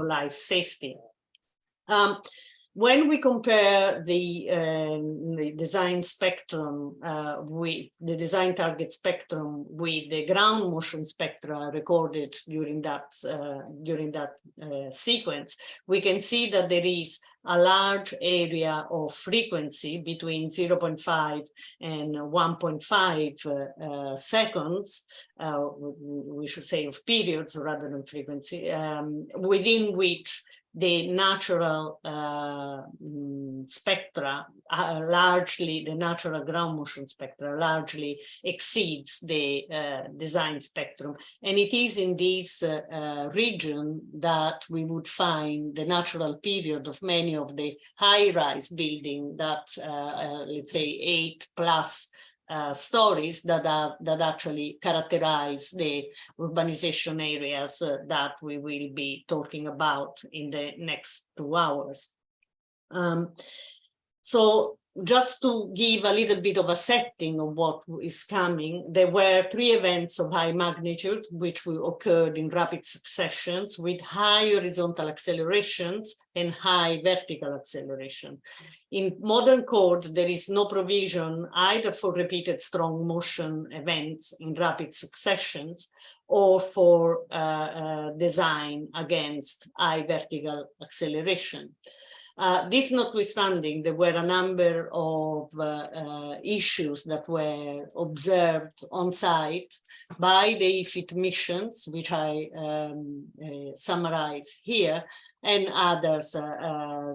for life safety. When we compare the design spectrum with the design target spectrum with the ground motion spectra recorded during that sequence, we can see that there is a large area of frequency between 0.5 and 1.5 seconds, we should say of periods rather than frequency, within which the natural spectra, largely the natural ground motion spectra, largely exceeds the design spectrum. And it is in this region that we would find the natural period of many of the high-rise buildings that, let's say, 8+ stories that actually characterize the urbanization areas that we will be talking about in the next 2 hours. So just to give a little bit of a setting of what is coming, there were 3 events of high magnitude which occurred in rapid successions with high horizontal accelerations and high vertical acceleration. In modern code, there is no provision either for repeated strong motion events in rapid successions or for design against high vertical acceleration. This notwithstanding, there were a number of issues that were observed on site by the EEFIT missions, which I summarize here, and others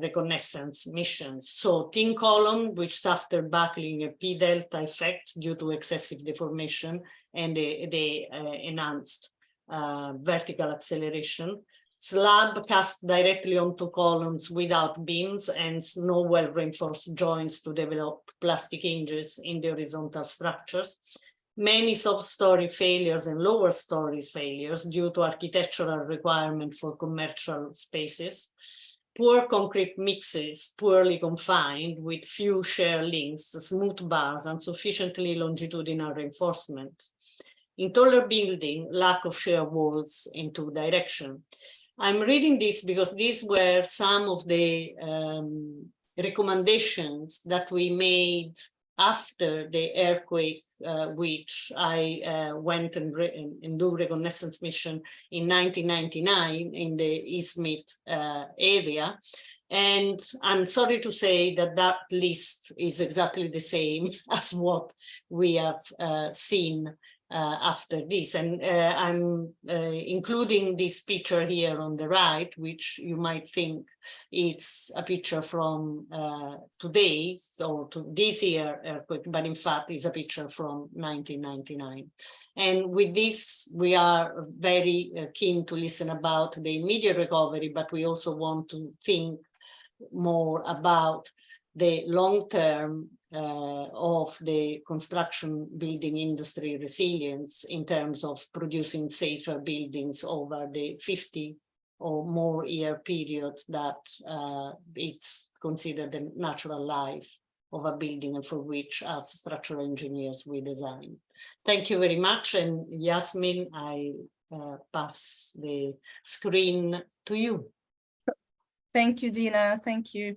reconnaissance missions. So thin column, which suffered buckling and P-delta effect due to excessive deformation and the enhanced vertical acceleration. Slab cast directly onto columns without beams and no well-reinforced joints to develop plastic hinges in the horizontal structures. Many soft-story failures and lower stories failures due to architectural requirement for commercial spaces. Poor concrete mixes, poorly confined with few shear links, smooth bars, and sufficiently longitudinal reinforcement. In taller building, lack of shear walls in 2 directions. I'm reading this because these were some of the recommendations that we made after the earthquake, which I went and do reconnaissance mission in 1999 in the Izmit area. And I'm sorry to say that that list is exactly the same as what we have seen after this. And I'm including this picture here on the right, which you might think it's a picture from today, so to this year earthquake, but in fact is a picture from 1999. And with this, we are very keen to listen about the immediate recovery, but we also want to think more about the long-term of the construction building industry resilience in terms of producing safer buildings over the 50 or more year period that it's considered the natural life of a building and for which as structural engineers we design. Thank you very much, and Yasmin, I pass the screen to you. Thank you, Dina. Thank you.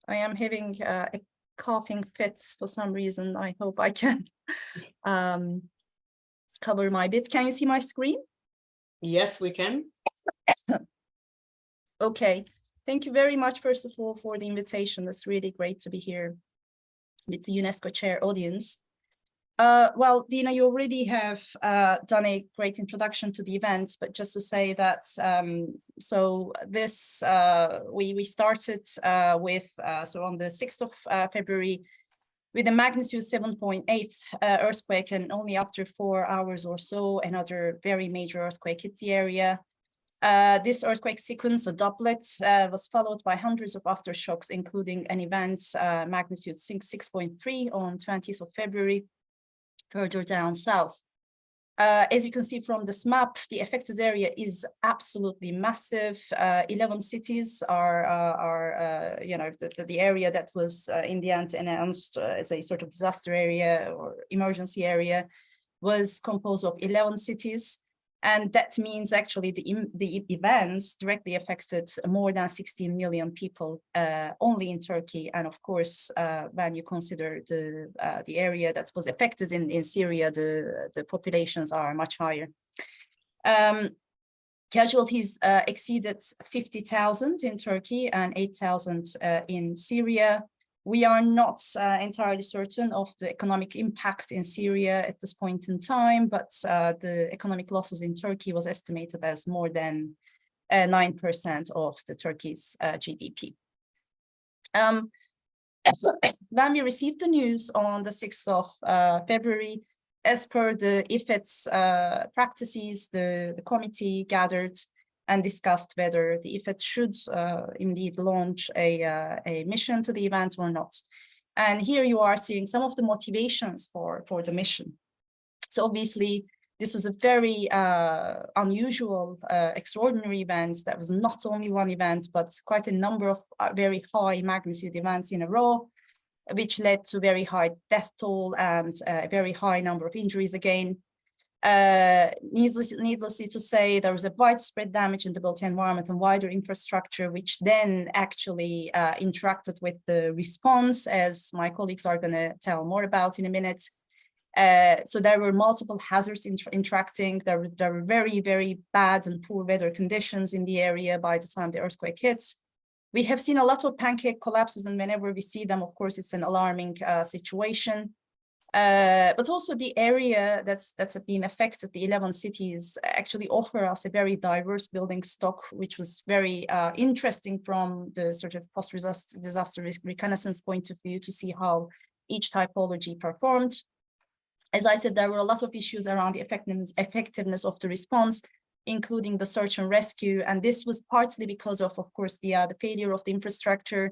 I am having a coughing fits for some reason. I hope I can cover my bit. Can you see my screen? Yes, we can. Okay. Thank you very much, first of all, for the invitation. It's really great to be here with the UNESCO chair audience. Well, Dina, you already have done a great introduction to the event, but just to say that, so this, we started with, so on the 6th of February, with a magnitude 7.8 earthquake, and only after 4 hours or so, another very major earthquake hit the area. This earthquake sequence, a doublet, was followed by hundreds of aftershocks, including an event magnitude 6.3 on 20th of February, further down south. As you can see from this map, the affected area is absolutely massive. 11 cities are you know, the area that was in the end announced as a sort of disaster area or emergency area was composed of 11 cities. And that means actually the events directly affected more than 16 million people only in Turkey. And of course, when you consider the area that was affected in Syria, the populations are much higher. Casualties exceeded 50,000 in Turkey and 8,000 in Syria. We are not entirely certain of the economic impact in Syria at this point in time, but the economic losses in Turkey was estimated as more than 9% of the Turkey's GDP. When we received the news on the 6th of February, as per the EEFIT's practices, the committee gathered and discussed whether the EEFIT should indeed launch a mission to the event or not. And here you are seeing some of the motivations for the mission. So obviously, this was a very unusual, extraordinary event. That was not only one event, but quite a number of very high magnitude events in a row, which led to very high death toll and a very high number of injuries again. Needlessly to say, there was a widespread damage in the built environment and wider infrastructure, which then actually interacted with the response, as my colleagues are going to tell more about in a minute. So there were multiple hazards interacting. There were very, very bad and poor weather conditions in the area by the time the earthquake hits. We have seen a lot of pancake collapses, and whenever we see them, of course, it's an alarming situation. But also the area that's been affected, the 11 cities, actually offer us a very diverse building stock, which was very interesting from the sort of post-disaster reconnaissance point of view to see how each typology performed. As I said, there were a lot of issues around the effectiveness of the response, including the search and rescue. And this was partly because of course, the failure of the infrastructure.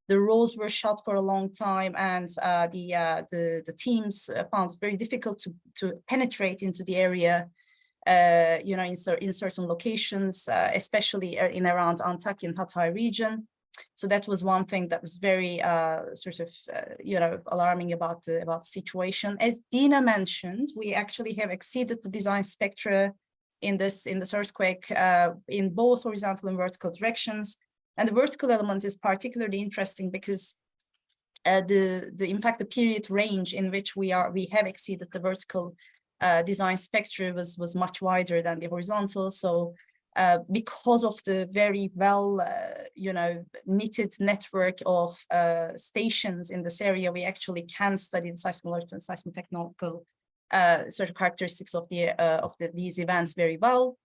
The roads were shut for a long time, and the teams found it very difficult to penetrate into the area, you know, in certain locations, especially in around Antakya and Hatay region. So that was one thing that was very you know, alarming about the situation. As Dina mentioned, we actually have exceeded the design spectra in this earthquake in both horizontal and vertical directions. And the vertical element is particularly interesting because in fact, the period range in which we have exceeded the vertical design spectrum was much wider than the horizontal. So because of the very well, you know, knitted network of stations in this area, we actually can study the seismological and seismotechnical sort of characteristics of these events very well.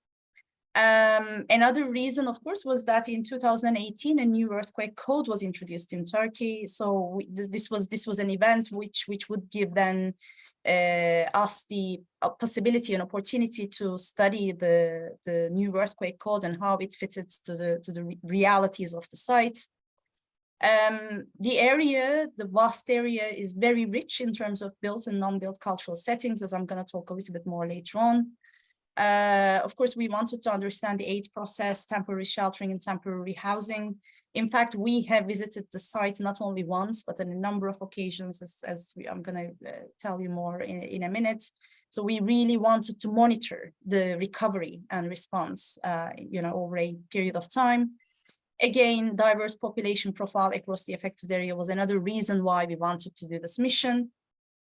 Another reason, of course, was that in 2018, a new earthquake code was introduced in Turkey. So this was an event which would give then us the possibility and opportunity to study the new earthquake code and how it fitted to the realities of the site. The area, the vast area, is very rich in terms of built and non-built cultural settings, as I'm going to talk a little bit more later on. Of course, we wanted to understand the aid process, temporary sheltering and temporary housing. In fact, we have visited the site not only once, but on a number of occasions, I'm going to tell you more in a minute. So we really wanted to monitor the recovery and response, you know, over a period of time. Again, diverse population profile across the affected area was another reason why we wanted to do this mission.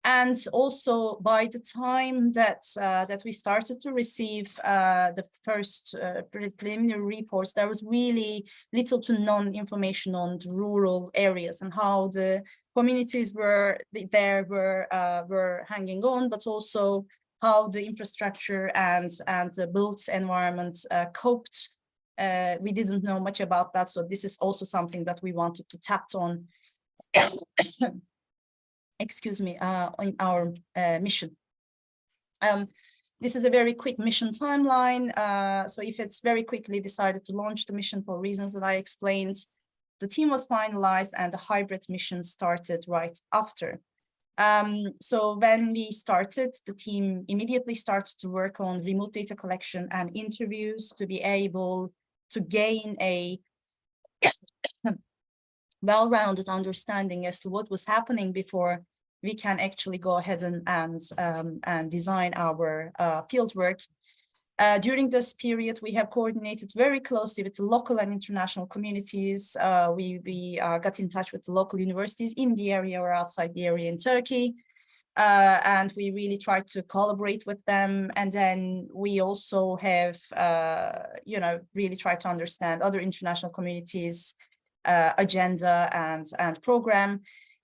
And also, by the time that we started to receive the first preliminary reports, there was really little to none information on the rural areas and how the communities were hanging on, but also how the infrastructure and the built environment coped. We didn't know much about that, so this is also something that we wanted to tap on. Excuse me, in our mission. This is a very quick mission timeline. So if it's very quickly decided to launch the mission for reasons that I explained, the team was finalized and the hybrid mission started right after. So when we started, the team immediately started to work on remote data collection and interviews to be able to gain a well-rounded understanding as to what was happening before we can actually go ahead and design our field work. During this period, we have coordinated very closely with the local and international communities. We got in touch with the local universities in the area or outside the area in Turkey. And we really tried to collaborate with them. And then we also have, really tried to understand other international communities' agenda and program,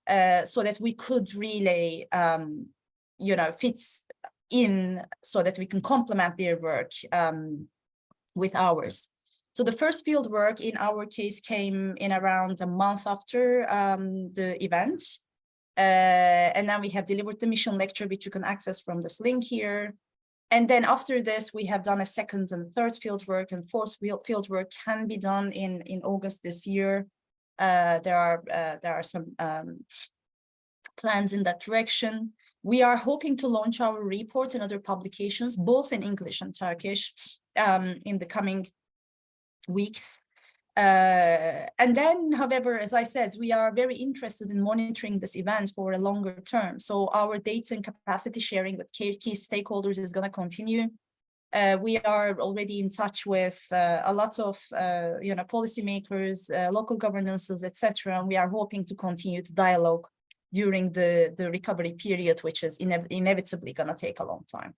so that we could really, fit in, so that we can complement their work with ours. So the first field work in our case came in around a month after the event. And then we have delivered the mission lecture, which you can access from this link here. And then after this, we have done a second and third field work, and fourth field work can be done in August this year. There are some plans in that direction. We are hoping to launch our reports and other publications, both in English and Turkish, in the coming weeks. And then, however, as I said, we are very interested in monitoring this event for a longer term. So our data and capacity sharing with key stakeholders is going to continue. We are already in touch with a lot of policymakers, local governances, etc. And we are hoping to continue to dialogue during the recovery period, which is inevitably going to take a long time.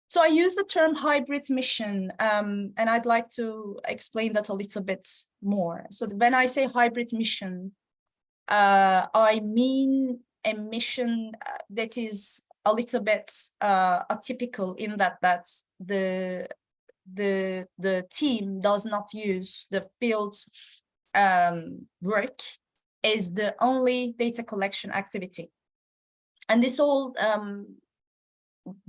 So I use the term hybrid mission, and I'd like to explain that a little bit more. So when I say hybrid mission, I mean a mission that is a little bit atypical in that the team does not use the field work as the only data collection activity. And this whole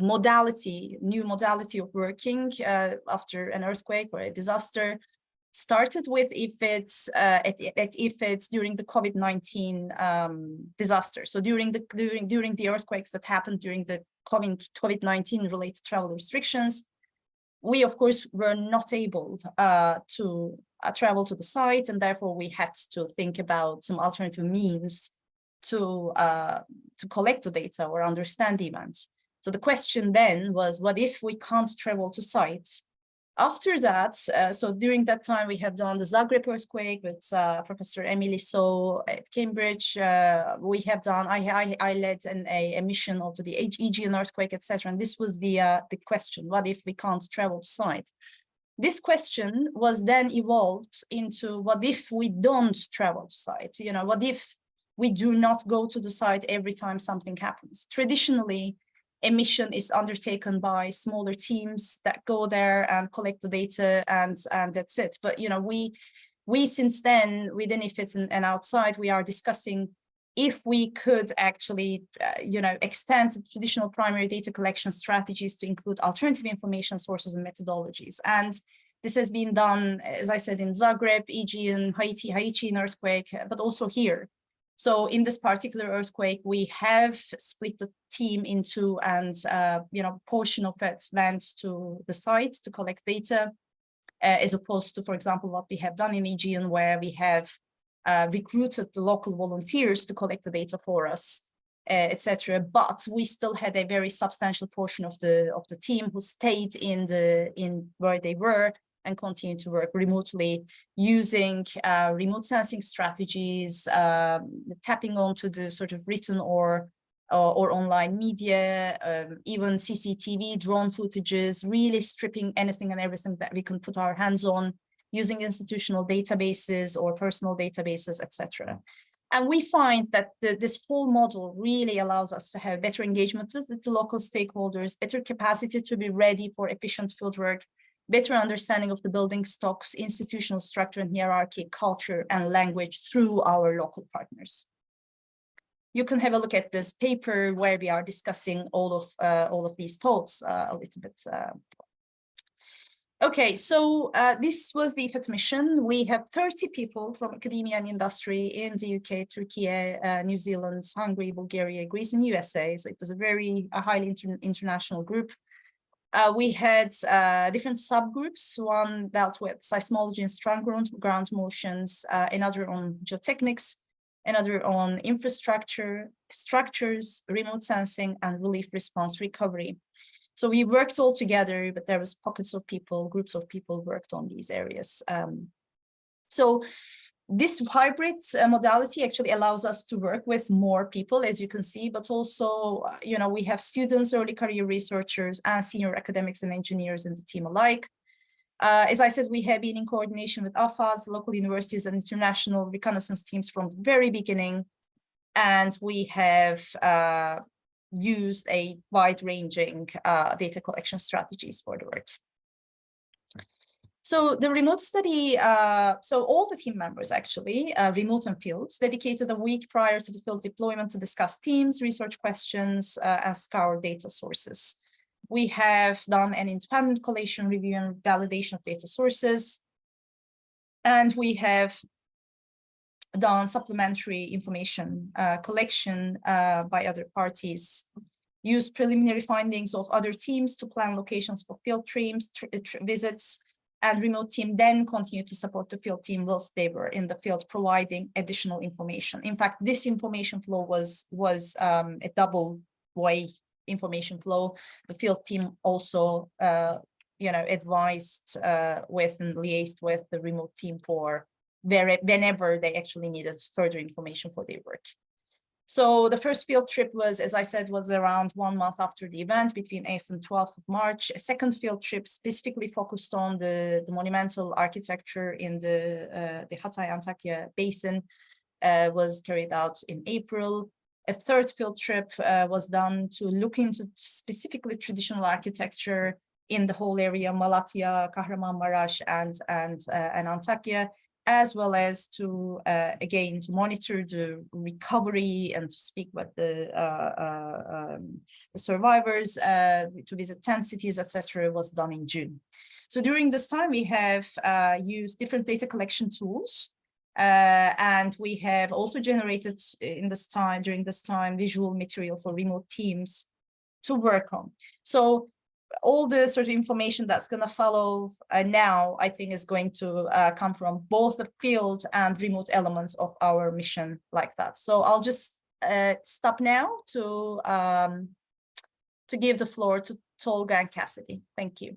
new modality of working after an earthquake or a disaster started with EEFIT at EEFIT during the COVID-19 disaster. So during the earthquakes that happened during the COVID-19 related travel restrictions, we of course were not able to travel to the site, and therefore we had to think about some alternative means to collect the data or understand the events. So the question then was, what if we can't travel to sites? After that, so during that time, we have done the Zagreb earthquake with Professor Emily So at Cambridge. We have done, I led a mission onto the Aegean earthquake, etc. And this was the question, what if we can't travel to site? This question was then evolved into, what if we don't travel to site? What if we do not go to the site every time something happens? Traditionally, a mission is undertaken by smaller teams that go there and collect the data, and that's it. But we since then, within EEFIT and outside, we are discussing if we could actually extend traditional primary data collection strategies to include alternative information sources and methodologies. And this has been done, as I said, in Zagreb, Aegean, Haitian earthquake, but also here. So in this particular earthquake, we have split the team into, and portion of it went to the site to collect data, as opposed to, for example, what we have done in Aegean, where we have recruited the local volunteers to collect the data for us, etc. But we still had a very substantial portion of the team who stayed in where they were and continue to work remotely using remote sensing strategies, tapping onto the sort of written or online media, even CCTV, drone footages, really stripping anything and everything that we can put our hands on, using institutional databases or personal databases, etc. And we find that this whole model really allows us to have better engagement with the local stakeholders, better capacity to be ready for efficient fieldwork, better understanding of the building stocks, institutional structure and hierarchy, culture and language through our local partners. You can have a look at this paper where we are discussing all of these thoughts a little bit. Okay, so this was the EEFIT mission. We have 30 people from academia and industry in the UK, Turkey, New Zealand, Hungary, Bulgaria, Greece, and USA. So it was a very highly international group. We had different subgroups. One dealt with seismology and strong ground motions, another on geotechnics, another on infrastructure, structures, remote sensing, and relief response recovery. So we worked all together, but there was pockets of people, groups of people worked on these areas. So this hybrid modality actually allows us to work with more people, as you can see, but also, we have students, early career researchers, and senior academics and engineers in the team alike. As I said, we have been in coordination with AFAS, local universities, and international reconnaissance teams from the very beginning. And we have used a wide-ranging data collection strategies for the work. So the remote study, so all the team members actually, remote and fields, dedicated a week prior to the field deployment to discuss themes, research questions, and scour data sources. We have done an independent collation, review, and validation of data sources. And we have done supplementary information collection by other parties, used preliminary findings of other teams to plan locations for field teams, visits, and remote team then continued to support the field team whilst they were in the field, providing additional information. In fact, this information flow was a double-way information flow. The field team also, advised with and liaised with the remote team for whenever they actually needed further information for their work. So the first field trip was, as I said, was around 1 month after the event, between 8th and 12th of March. A second field trip specifically focused on the monumental architecture in the Hatay-Antakya basin was carried out in April. A third field trip was done to look into specifically traditional architecture in the whole area, Malatya, Kahramanmaraş, and Antakya, as well as to, again, to monitor the recovery and to speak with the survivors, to visit 10 cities, etc., was done in June. So during this time, we have used different data collection tools, and we have also generated during this time, visual material for remote teams to work on. So all the sort of information that's going to follow now, I think, is going to come from both the field and remote elements of our mission like that. So I'll just stop now to give the floor to Tolga and Cassidy. Thank you.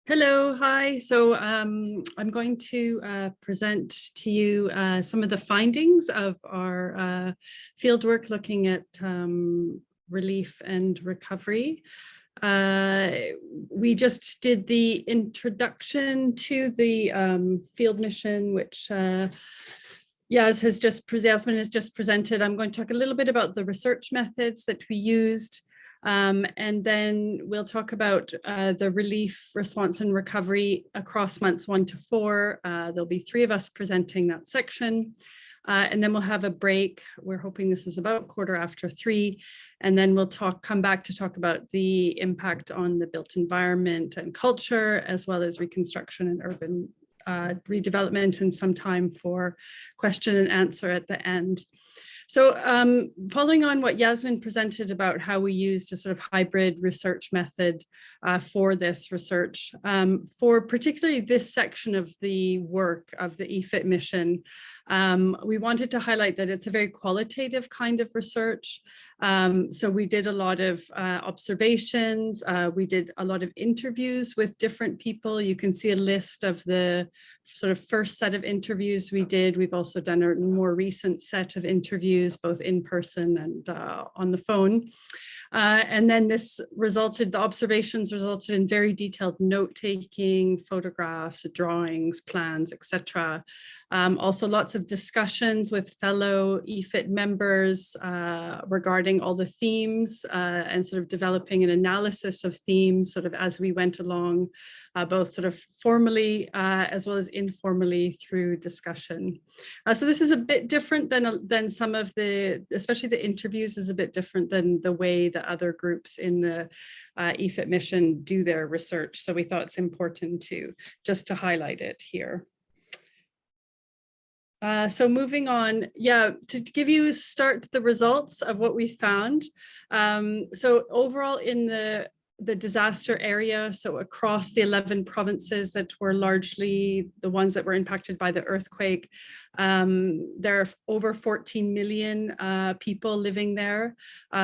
Hello, hi. So I'm going to present to you some of the findings of our fieldwork looking at relief and recovery. We just did the introduction to the field mission, which Yasmin has just presented. I'm going to talk a little bit about the research methods that we used. And then we'll talk about the relief, response, and recovery across months 1 to 4. There'll be 3 of us presenting that section. And then we'll have a break. We're hoping this is about 3:15. And then we'll come back to talk about the impact on the built environment and culture, as well as reconstruction and urban redevelopment, and some time for question and answer at the end. So following on what Yasmin presented about how we used a sort of hybrid research method for this research, for particularly this section of the work of the EEFIT mission, we wanted to highlight that it's a very qualitative kind of research. So we did a lot of observations, we did a lot of interviews with different people. You can see a list of the sort of first set of interviews we did. We've also done a more recent set of interviews, both in person and on the phone. And then the observations resulted in very detailed note-taking, photographs, drawings, plans, etc. Also lots of discussions with fellow EEFIT members regarding all the themes and sort of developing an analysis of themes sort of as we went along, both sort of formally as well as informally through discussion. So this is a bit different than some of especially the interviews is a bit different than the way that other groups in the EEFIT mission do their research. So we thought it's important just to highlight it here. So moving on, to give you start the results of what we found. So overall in the disaster area, so across the 11 provinces that were largely the ones that were impacted by the earthquake, there are over 14 million people living there,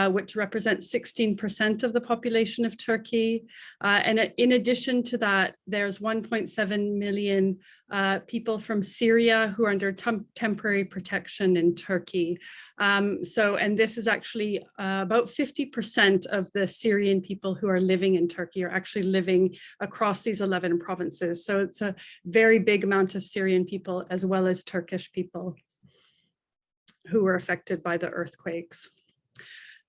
which represents 16% of the population of Turkey. And in addition to that, there's 1.7 million people from Syria who are under temporary protection in Turkey. And this is actually about 50% of the Syrian people who are living in Turkey are actually living across these 11 provinces. So it's a very big amount of Syrian people as well as Turkish people who were affected by the earthquakes.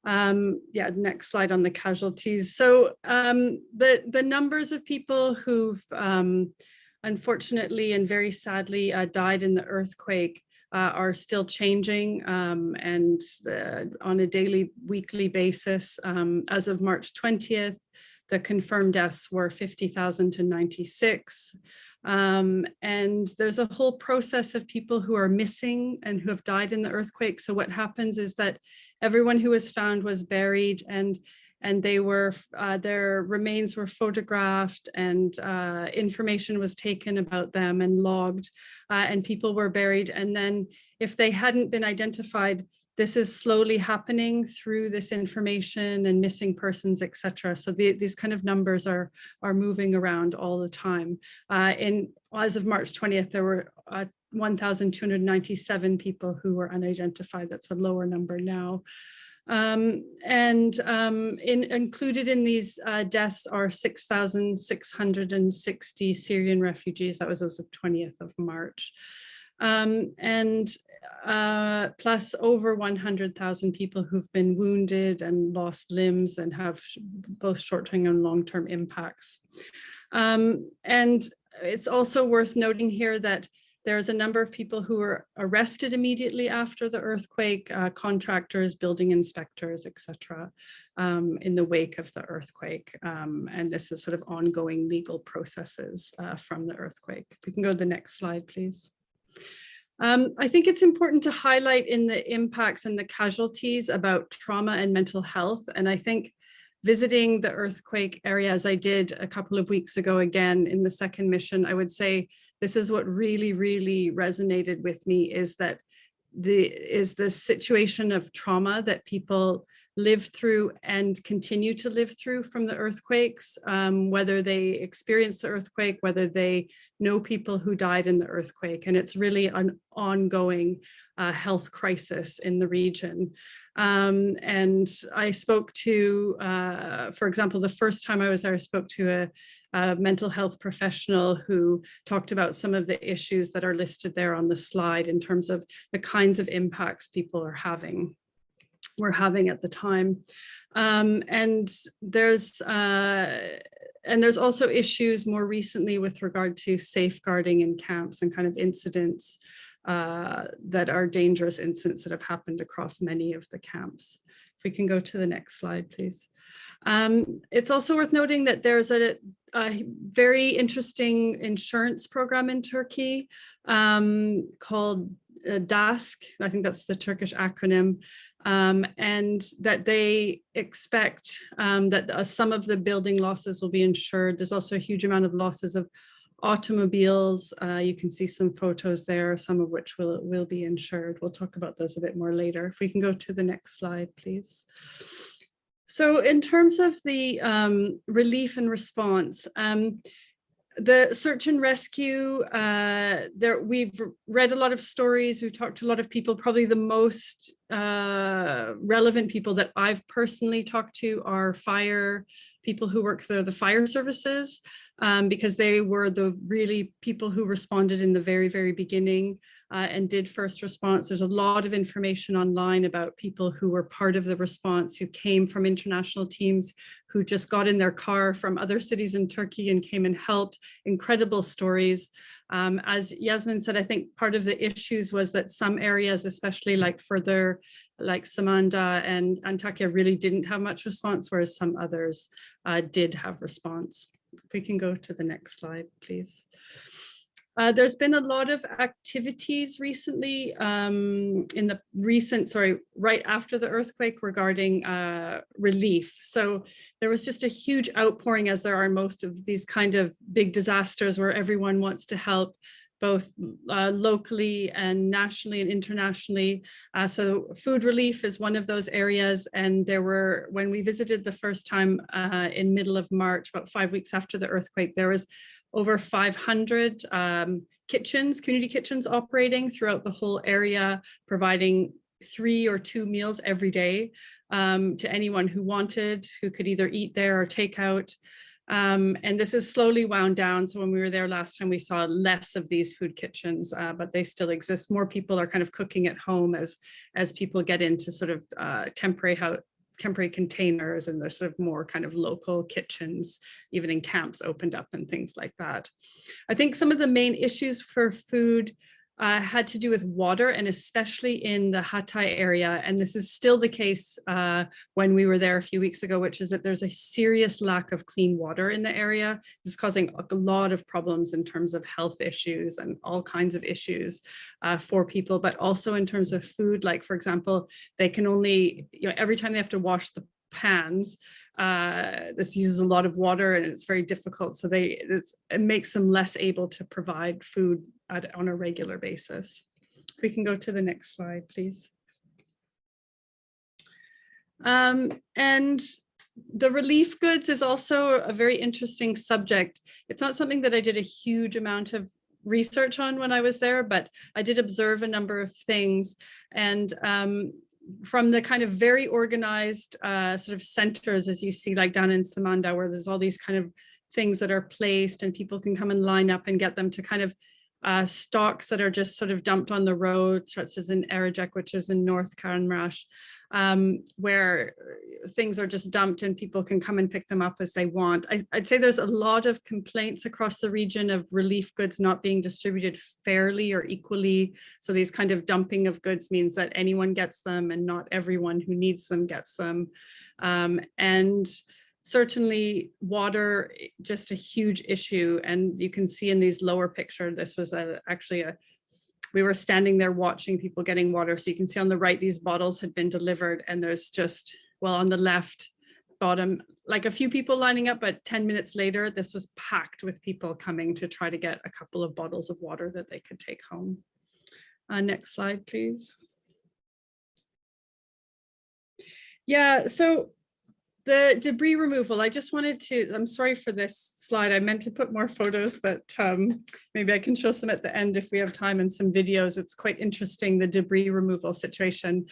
Next slide on the casualties. So the numbers of people who've unfortunately and very sadly died in the earthquake are still changing and on a daily, weekly basis. As of March 20th, the confirmed deaths were 50,000 to 96. And there's a whole process of people who are missing and who have died in the earthquake. So what happens is that everyone who was found was buried, and they were their remains were photographed, and information was taken about them and logged, and people were buried. And then if they hadn't been identified, this is slowly happening through this information and missing persons, etc. So these kind of numbers are moving around all the time. As of March 20th, there were 1,297 people who were unidentified. That's a lower number now. Included in these deaths are 6,660 Syrian refugees. That was as of 20th of March. Plus over 100,000 people who've been wounded and lost limbs and have both short-term and long-term impacts. And it's also worth noting here that there's a number of people who were arrested immediately after the earthquake, contractors, building inspectors, etc., in the wake of the earthquake. And this is sort of ongoing legal processes from the earthquake. If we can go to the next slide, please. I think it's important to highlight in the impacts and the casualties about trauma and mental health. And I think visiting the earthquake area, as I did a couple of weeks ago again in the second mission, I would say this is what really, really resonated with me, is that the situation of trauma that people live through and continue to live through from the earthquakes, whether they experience the earthquake, whether they know people who died in the earthquake. And it's really an ongoing health crisis in the region. And I spoke to, for example, the first time I was there, I spoke to a mental health professional who talked about some of the issues that are listed there on the slide in terms of the kinds of impacts people are having. Were having at the time. And there's also issues more recently with regard to safeguarding in camps and kind of incidents that are dangerous incidents that have happened across many of the camps. If we can go to the next slide, please. It's also worth noting that there's a very interesting insurance program in Turkey called DASK, I think that's the Turkish acronym, and that they expect that some of the building losses will be insured. There's also a huge amount of losses of automobiles. You can see some photos there, some of which will be insured. We'll talk about those a bit more later. If we can go to the next slide, please. So in terms of the relief and response, the search and rescue, we've read a lot of stories, we've talked to a lot of people. Probably the most relevant people that I've personally talked to are people who work for the fire services, because they were the really people who responded in the very, very beginning and did first response. There's a lot of information online about people who were part of the response, who came from international teams, who just got in their car from other cities in Turkey and came and helped. Incredible stories. As Yasmin said, I think part of the issues was that some areas, especially like further, like Samandağ and Antakya, really didn't have much response, whereas some others did have response. If we can go to the next slide, please. There's been a lot of activities recently in the recent, right after the earthquake regarding relief. So there was just a huge outpouring, as there are in most of these kind of big disasters, where everyone wants to help, both locally and nationally and internationally. So food relief is one of those areas. And there were, when we visited the first time in middle of March, about 5 weeks after the earthquake, there was over 500 kitchens, community kitchens operating throughout the whole area, providing 3 or 2 meals every day to anyone who wanted, who could either eat there or take out. And this is slowly wound down. So when we were there last time, we saw less of these food kitchens, but they still exist. More people are kind of cooking at home as people get into sort of temporary containers, and there's sort of more kind of local kitchens, even in camps opened up and things like that. I think some of the main issues for food had to do with water, and especially in the Hatay area. And this is still the case when we were there a few weeks ago, which is that there's a serious lack of clean water in the area. This is causing a lot of problems in terms of health issues and all kinds of issues for people, but also in terms of food. Like, for example, they can only, every time they have to wash the pans, this uses a lot of water and it's very difficult. So it makes them less able to provide food on a regular basis. If we can go to the next slide, please. And the relief goods is also a very interesting subject. It's not something that I did a huge amount of research on when I was there, but I did observe a number of things. And from the kind of very organized sort of centers, as you see, like down in Samanda, where there's all these kind of things that are placed and people can come and line up and get them, to kind of stocks that are just sort of dumped on the road, such as in Erecek, which is in North Kahramanmaraş, where things are just dumped and people can come and pick them up as they want. I'd say there's a lot of complaints across the region of relief goods not being distributed fairly or equally. So these kind of dumping of goods means that anyone gets them and not everyone who needs them gets them. And certainly water, just a huge issue. And you can see in these lower picture, this was we were standing there watching people getting water. So you can see on the right, these bottles had been delivered, and there's just, well, on the left bottom, like a few people lining up, but 10 minutes later, this was packed with people coming to try to get a couple of bottles of water that they could take home. Next slide, please. Yeah, so the debris removal, I just wanted to, I'm sorry for this slide. I meant to put more photos, but maybe I can show some at the end if we have time, and some videos. It's quite interesting, the debris removal situation.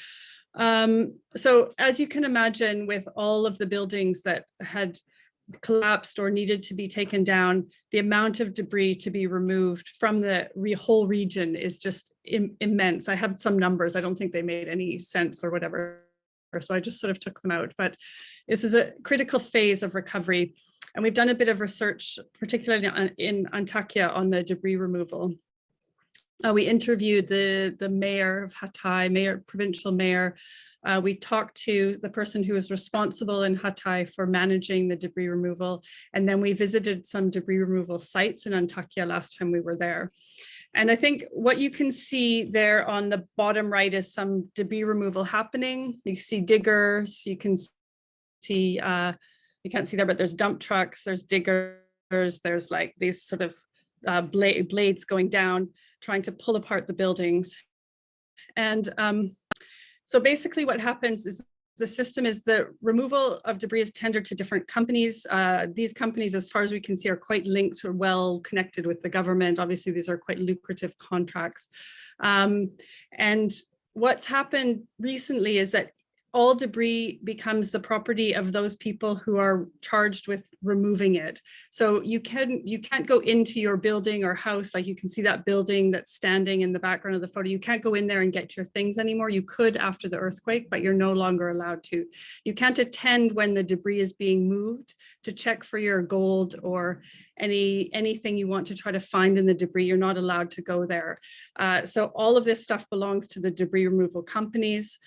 So as you can imagine, with all of the buildings that had collapsed or needed to be taken down, the amount of debris to be removed from the whole region is just immense. I have some numbers. I don't think they made any sense or whatever, so I just sort of took them out. But this is a critical phase of recovery. And we've done a bit of research, particularly in Antakya, on the debris removal. We interviewed the mayor of Hatay, provincial mayor. We talked to the person who was responsible in Hatay for managing the debris removal. And then we visited some debris removal sites in Antakya last time we were there. And I think what you can see there on the bottom right is some debris removal happening. You see diggers, you can see, you can't see there, but there's dump trucks, there's diggers, there's like these sort of blades going down, trying to pull apart the buildings. And so basically what happens is the system is the removal of debris is tendered to different companies. These companies, as far as we can see, are quite linked or well connected with the government. Obviously, these are quite lucrative contracts. And what's happened recently is that all debris becomes the property of those people who are charged with removing it. So you can't go into your building or house, like you can see that building that's standing in the background of the photo. You can't go in there and get your things anymore. You could after the earthquake, but you're no longer allowed to. You can't attend when the debris is being moved to check for your gold or anything you want to try to find in the debris. You're not allowed to go there. So all of this stuff belongs to the debris removal companies.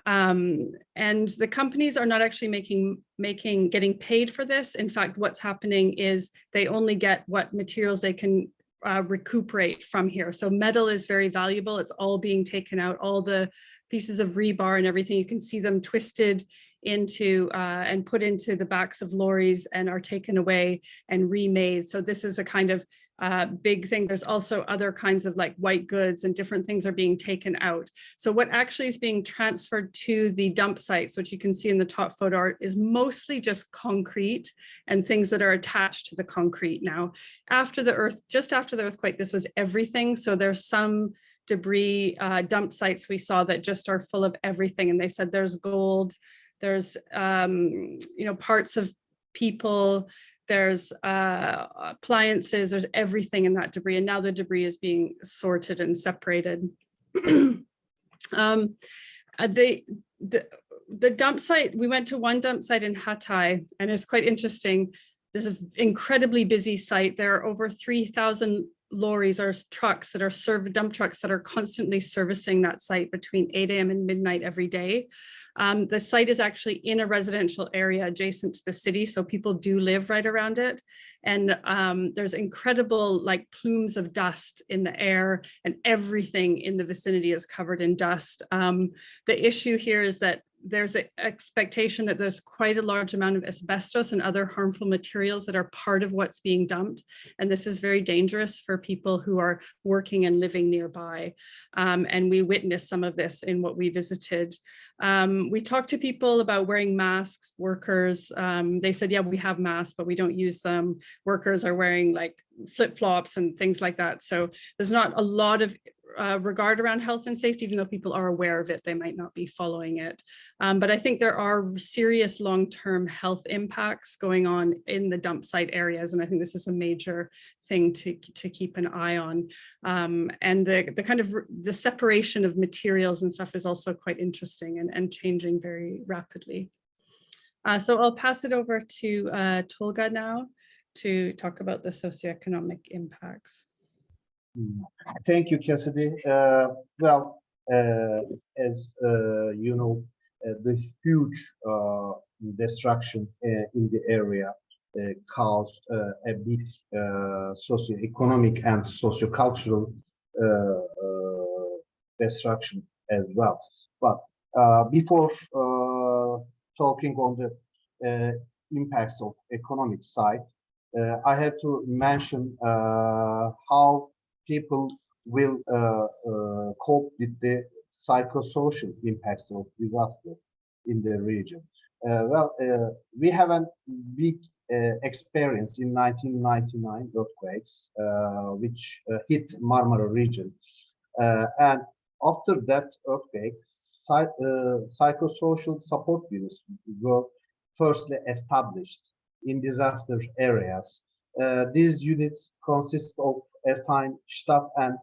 And the companies are not actually getting paid for this. In fact, what's happening is they only get what materials they can recuperate from here. So metal is very valuable. It's all being taken out, all the pieces of rebar and everything. You can see them twisted into and put into the backs of lorries and are taken away and remade. So this is a kind of big thing. There's also other kinds of like white goods and different things are being taken out. So what actually is being transferred to the dump sites, which you can see in the top photo art, is mostly just concrete and things that are attached to the concrete. Now, just after the earthquake, this was everything. So there's some debris dump sites we saw that just are full of everything. And they said there's gold, there's parts of people, there's appliances, there's everything in that debris. And now the debris is being sorted and separated. The dump site, we went to one dump site in Hatay, and it's quite interesting. There's an incredibly busy site. There are over 3,000 lorries or trucks that are dump trucks that are constantly servicing that site between 8 a.m. and midnight every day. The site is actually in a residential area adjacent to the city, so people do live right around it. And there's incredible like plumes of dust in the air, and everything in the vicinity is covered in dust. The issue here is that there's an expectation that there's quite a large amount of asbestos and other harmful materials that are part of what's being dumped. And this is very dangerous for people who are working and living nearby. And we witnessed some of this in what we visited. We talked to people about wearing masks, workers. They said, yeah, we have masks, but we don't use them. Workers are wearing like flip-flops and things like that. So there's not a lot of regard around health and safety, even though people are aware of it, they might not be following it. But I think there are serious long-term health impacts going on in the dump site areas. And I think this is a major thing to keep an eye on. And the kind of the separation of materials and stuff is also quite interesting and changing very rapidly. So I'll pass it over to Tolga now to talk about the socioeconomic impacts. Thank you, Cassidy. As you know, the huge destruction in the area caused a big socioeconomic and sociocultural destruction as well. But before talking on the impacts of economic side, I have to mention how people will cope with the psychosocial impacts of disaster in the region. We have a big experience in 1999 earthquakes, which hit Marmara region. And after that earthquake, psychosocial support units were firstly established in disaster areas. These units consist of assigned staff and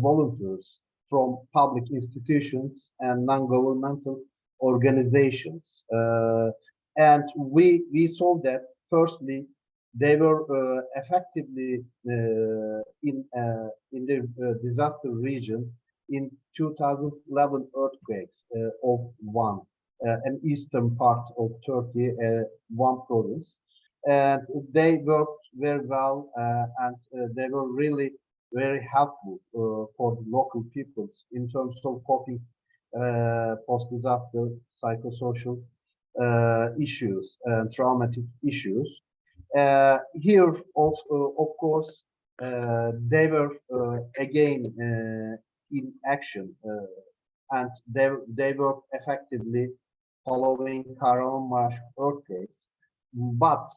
volunteers from public institutions and non-governmental organizations. And we saw that firstly, they were effectively in the disaster region in 2011 earthquakes of one, an eastern part of Turkey, one province. And they worked very well, and they were really very helpful for the local peoples in terms of coping post-disaster psychosocial issues and traumatic issues. Here, also, of course, they were again in action, and they were effectively following Kahramanmaraş earthquakes. But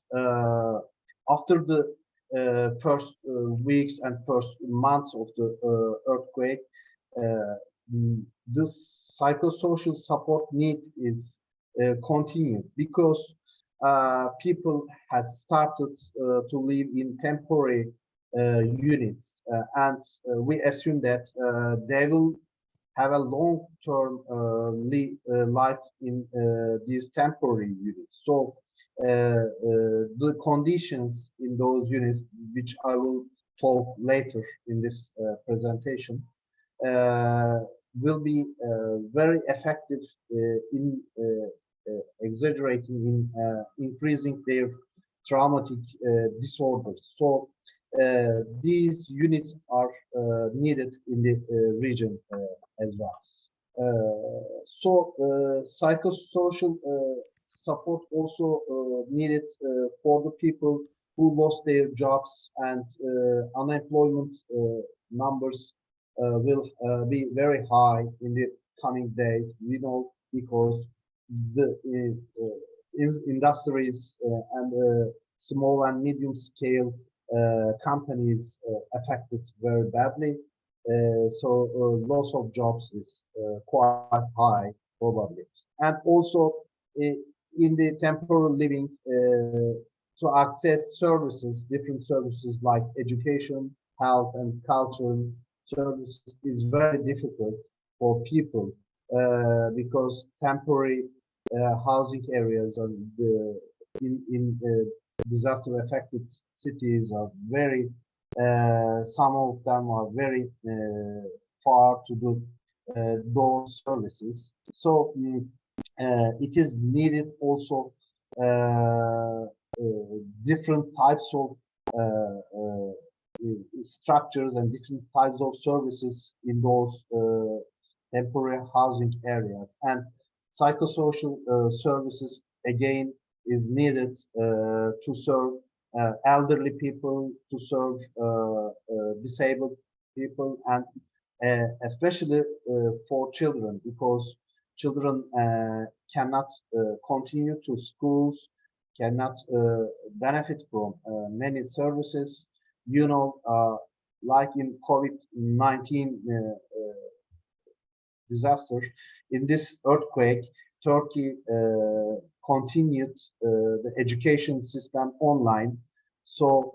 after the first weeks and first months of the earthquake, this psychosocial support need is continued because people have started to live in temporary units, and we assume that they will have a long-term life in these temporary units. So the conditions in those units, which I will talk later in this presentation, will be very effective in exaggerating, in increasing their traumatic disorders. So these units are needed in the region as well. Psychosocial support also needed for the people who lost their jobs, and unemployment numbers will be very high in the coming days. We know because the industries and small and medium scale companies affected very badly. Loss of jobs is quite high probably. And also in the temporary living, to access services, different services like education, health, and cultural services is very difficult for people because temporary housing areas are in disaster affected cities are very some of them are very far to do those services. So it is needed also different types of structures and different types of services in those temporary housing areas. And psychosocial services again is needed to serve elderly people, to serve disabled people, and especially for children, because children cannot continue to schools, cannot benefit from many services. You know, like in COVID-19 disaster, in this earthquake, Turkey continued the education system online. So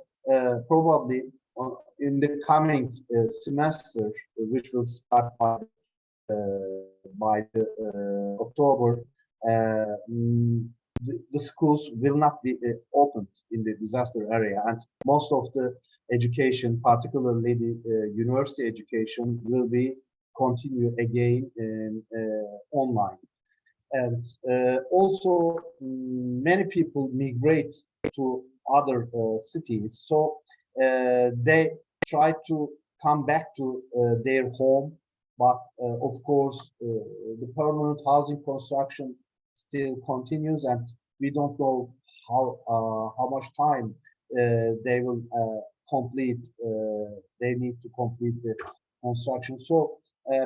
probably in the coming semester, which will start by October, the schools will not be opened in the disaster area, and most of the education, particularly the university education, will be continue again online. And also many people migrate to other cities, so they try to come back to their home, but of course the permanent housing construction still continues, and we don't know how much time they will complete. They need to complete the construction. So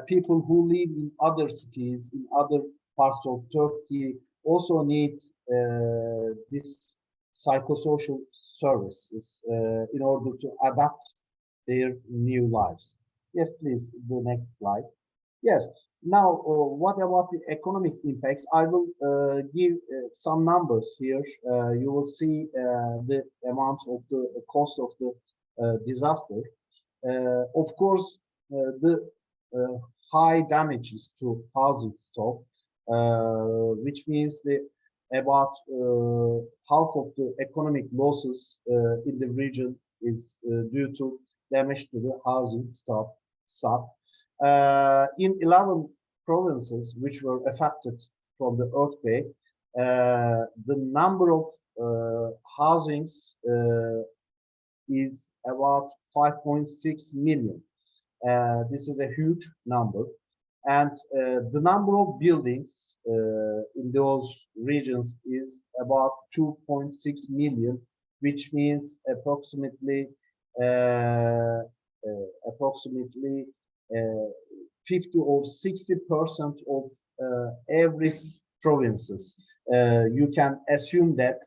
people who live in other cities, in other parts of Turkey, also need this psychosocial services in order to adapt their new lives. Yes, please, the next slide. Yes. Now, what about the economic impacts? I will give some numbers here. You will see the amount of the cost of the disaster. Of course, the high damages to housing stock, which means about half of the economic losses in the region is due to damage to the housing stock. In 11 provinces which were affected from the earthquake, the number of housings is about 5.6 million. This is a huge number. And the number of buildings in those regions is about 2.6 million, which means approximately 50 or 60% of every provinces. You can assume that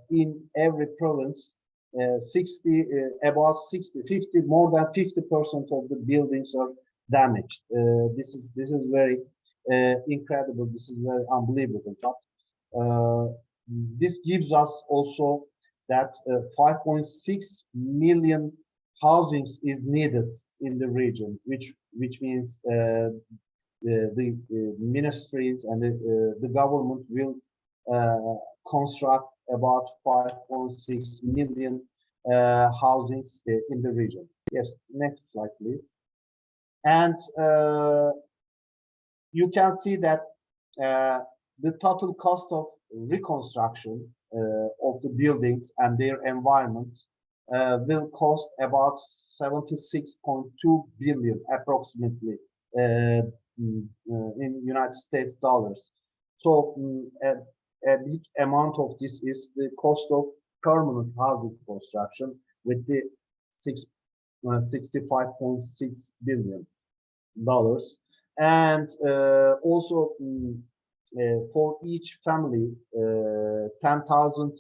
in every province, 50, more than 50% of the buildings are damaged. This is very incredible. This is very unbelievable. This gives us also that 5.6 million housings is needed in the region, which means the ministries and the government will construct about 5.6 million housings in the region. Yes, next slide, please. And you can see that the total cost of reconstruction of the buildings and their environment will cost about 76.2 billion approximately in United States dollars. So a big amount of this is the cost of permanent housing construction with the 65.6 billion dollars, and also for each family 10,000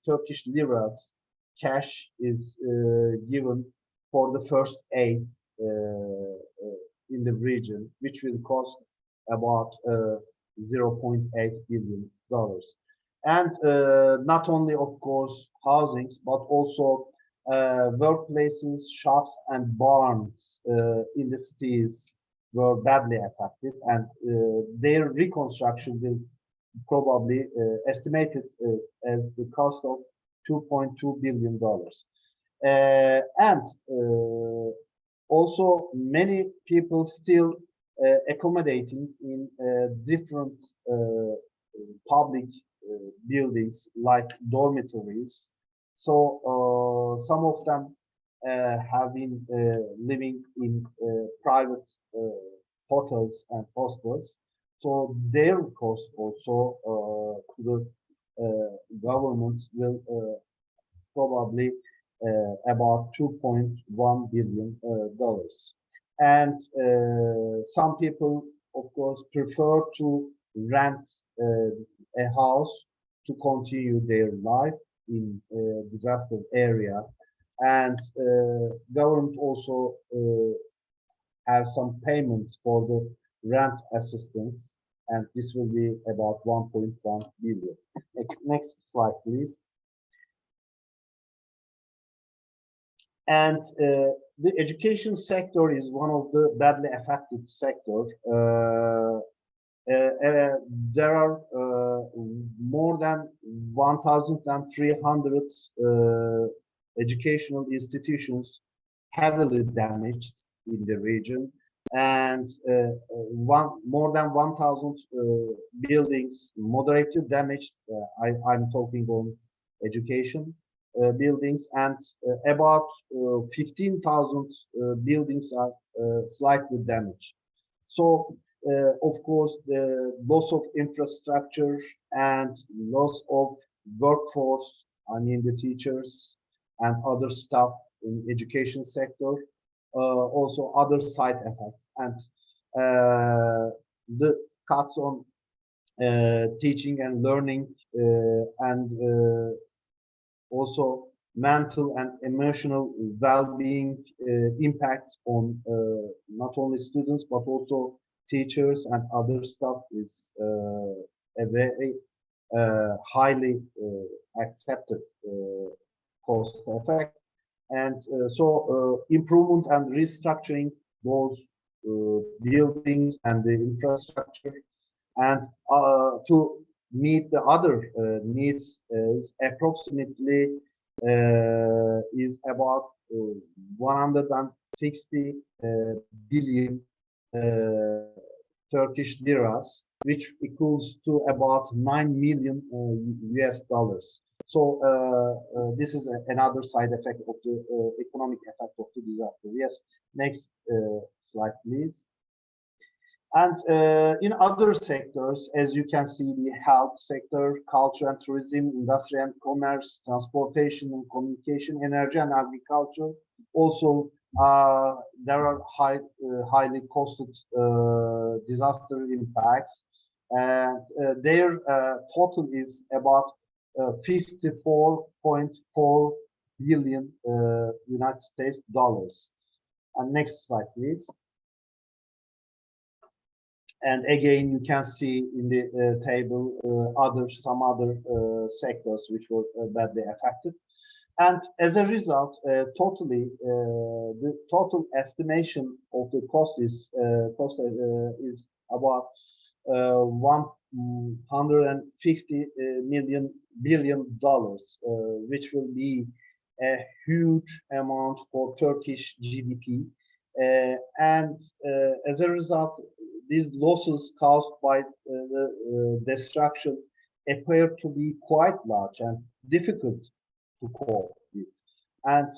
Turkish liras cash is given for the first aid in the region, which will cost about 0.8 billion dollars. And not only, of course, housings, but also workplaces, shops, and barns in the cities were badly affected, and their reconstruction will probably estimated as the cost of $2.2 billion. And also many people still accommodating in different public buildings like dormitories. So some of them have been living in private hotels and hostels. So their cost also to the government will probably about $2.1 billion. And some people, of course, prefer to rent a house to continue their life in disaster area. And government also have some payments for the rent assistance, and this will be about 1.1 billion. Next slide, please. And the education sector is one of the badly affected sectors. There are more than 1,300 educational institutions heavily damaged in the region, and more than 1,000 buildings moderately damaged. I'm talking on education buildings, and about 15,000 buildings are slightly damaged. So of course, the loss of infrastructure and loss of workforce, I mean the teachers and other staff in education sector, also other side effects, and the cuts on teaching and learning, and also mental and emotional well-being impacts on not only students but also teachers and other staff is a very highly accepted cost effect. And so improvement and restructuring those buildings and the infrastructure, and to meet the other needs is approximately is about 160 billion Turkish liras, which equals to about 9 million US dollars. So this is another side effect of the economic effect of the disaster. Yes, next slide, please. And in other sectors, as you can see, the health sector, culture and tourism, industry and commerce, transportation and communication, energy and agriculture. Also, there are highly costed disaster impacts, and their total is about 54.4 billion United States dollars. And next slide, please. And again, you can see in the table some other sectors which were badly affected. And as a result, the total estimation of the cost is about 150 billion dollars, which will be a huge amount for Turkish GDP. And as a result, these losses caused by the destruction appear to be quite large and difficult to cope with. And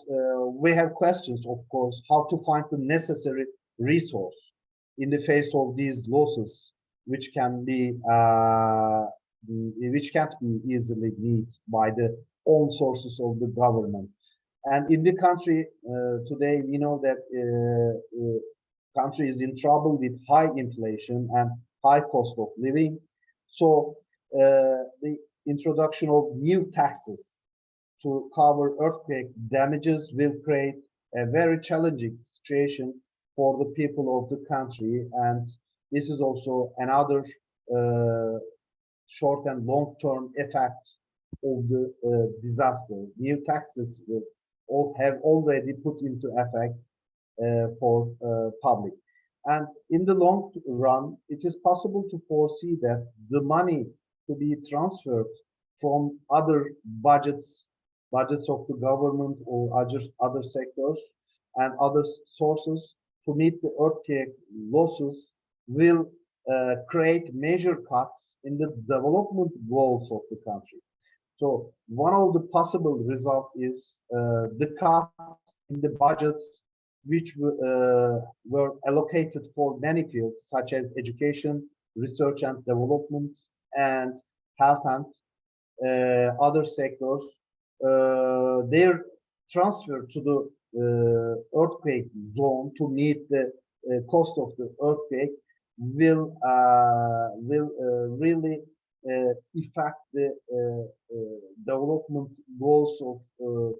we have questions, of course, how to find the necessary resource in the face of these losses, which can't be easily met by the own sources of the government. And in the country today, we know that country is in trouble with high inflation and high cost of living. So the introduction of new taxes to cover earthquake damages will create a very challenging situation for the people of the country. And this is also another short and long-term effect of the disaster. New taxes will have already put into effect for public. And in the long run, it is possible to foresee that the money to be transferred from other budgets of the government or other sectors and other sources to meet the earthquake losses will create major cuts in the development goals of the country. So one of the possible results is the cuts in the budgets which were allocated for many fields such as education, research and development, and health and other sectors. Their transfer to the earthquake zone to meet the cost of the earthquake will really affect the development goals of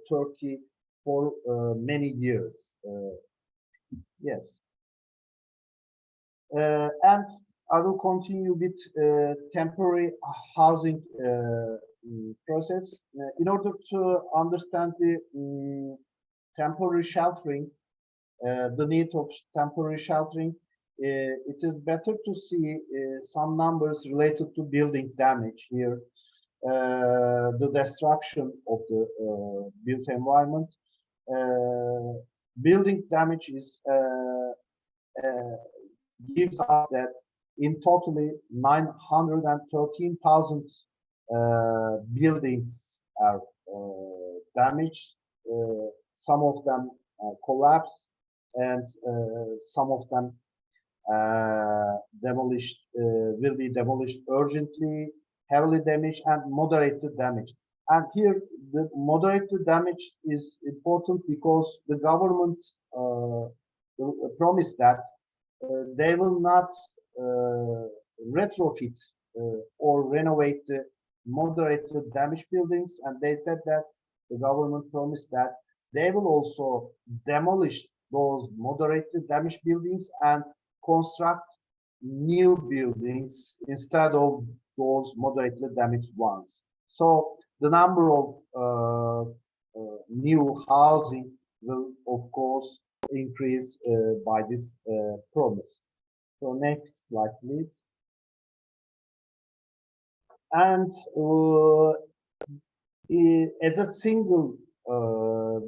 Turkey for many years. Yes. And I will continue with temporary housing process. In order to understand the temporary sheltering, the need of temporary sheltering, it is better to see some numbers related to building damage here. The destruction of the built environment. Building damage is gives us that in totally 913,000 buildings are damaged. Some of them collapsed, and some of them demolished will be demolished urgently, heavily damaged, and moderated damage. And here, the moderated damage is important because the government promised that they will not retrofit or renovate the moderated damaged buildings, and they said that the government promised that they will also demolish those moderated damaged buildings and construct new buildings instead of those moderately damaged ones. So the number of new housing will, of course, increase by this promise. So next slide, please. And as a single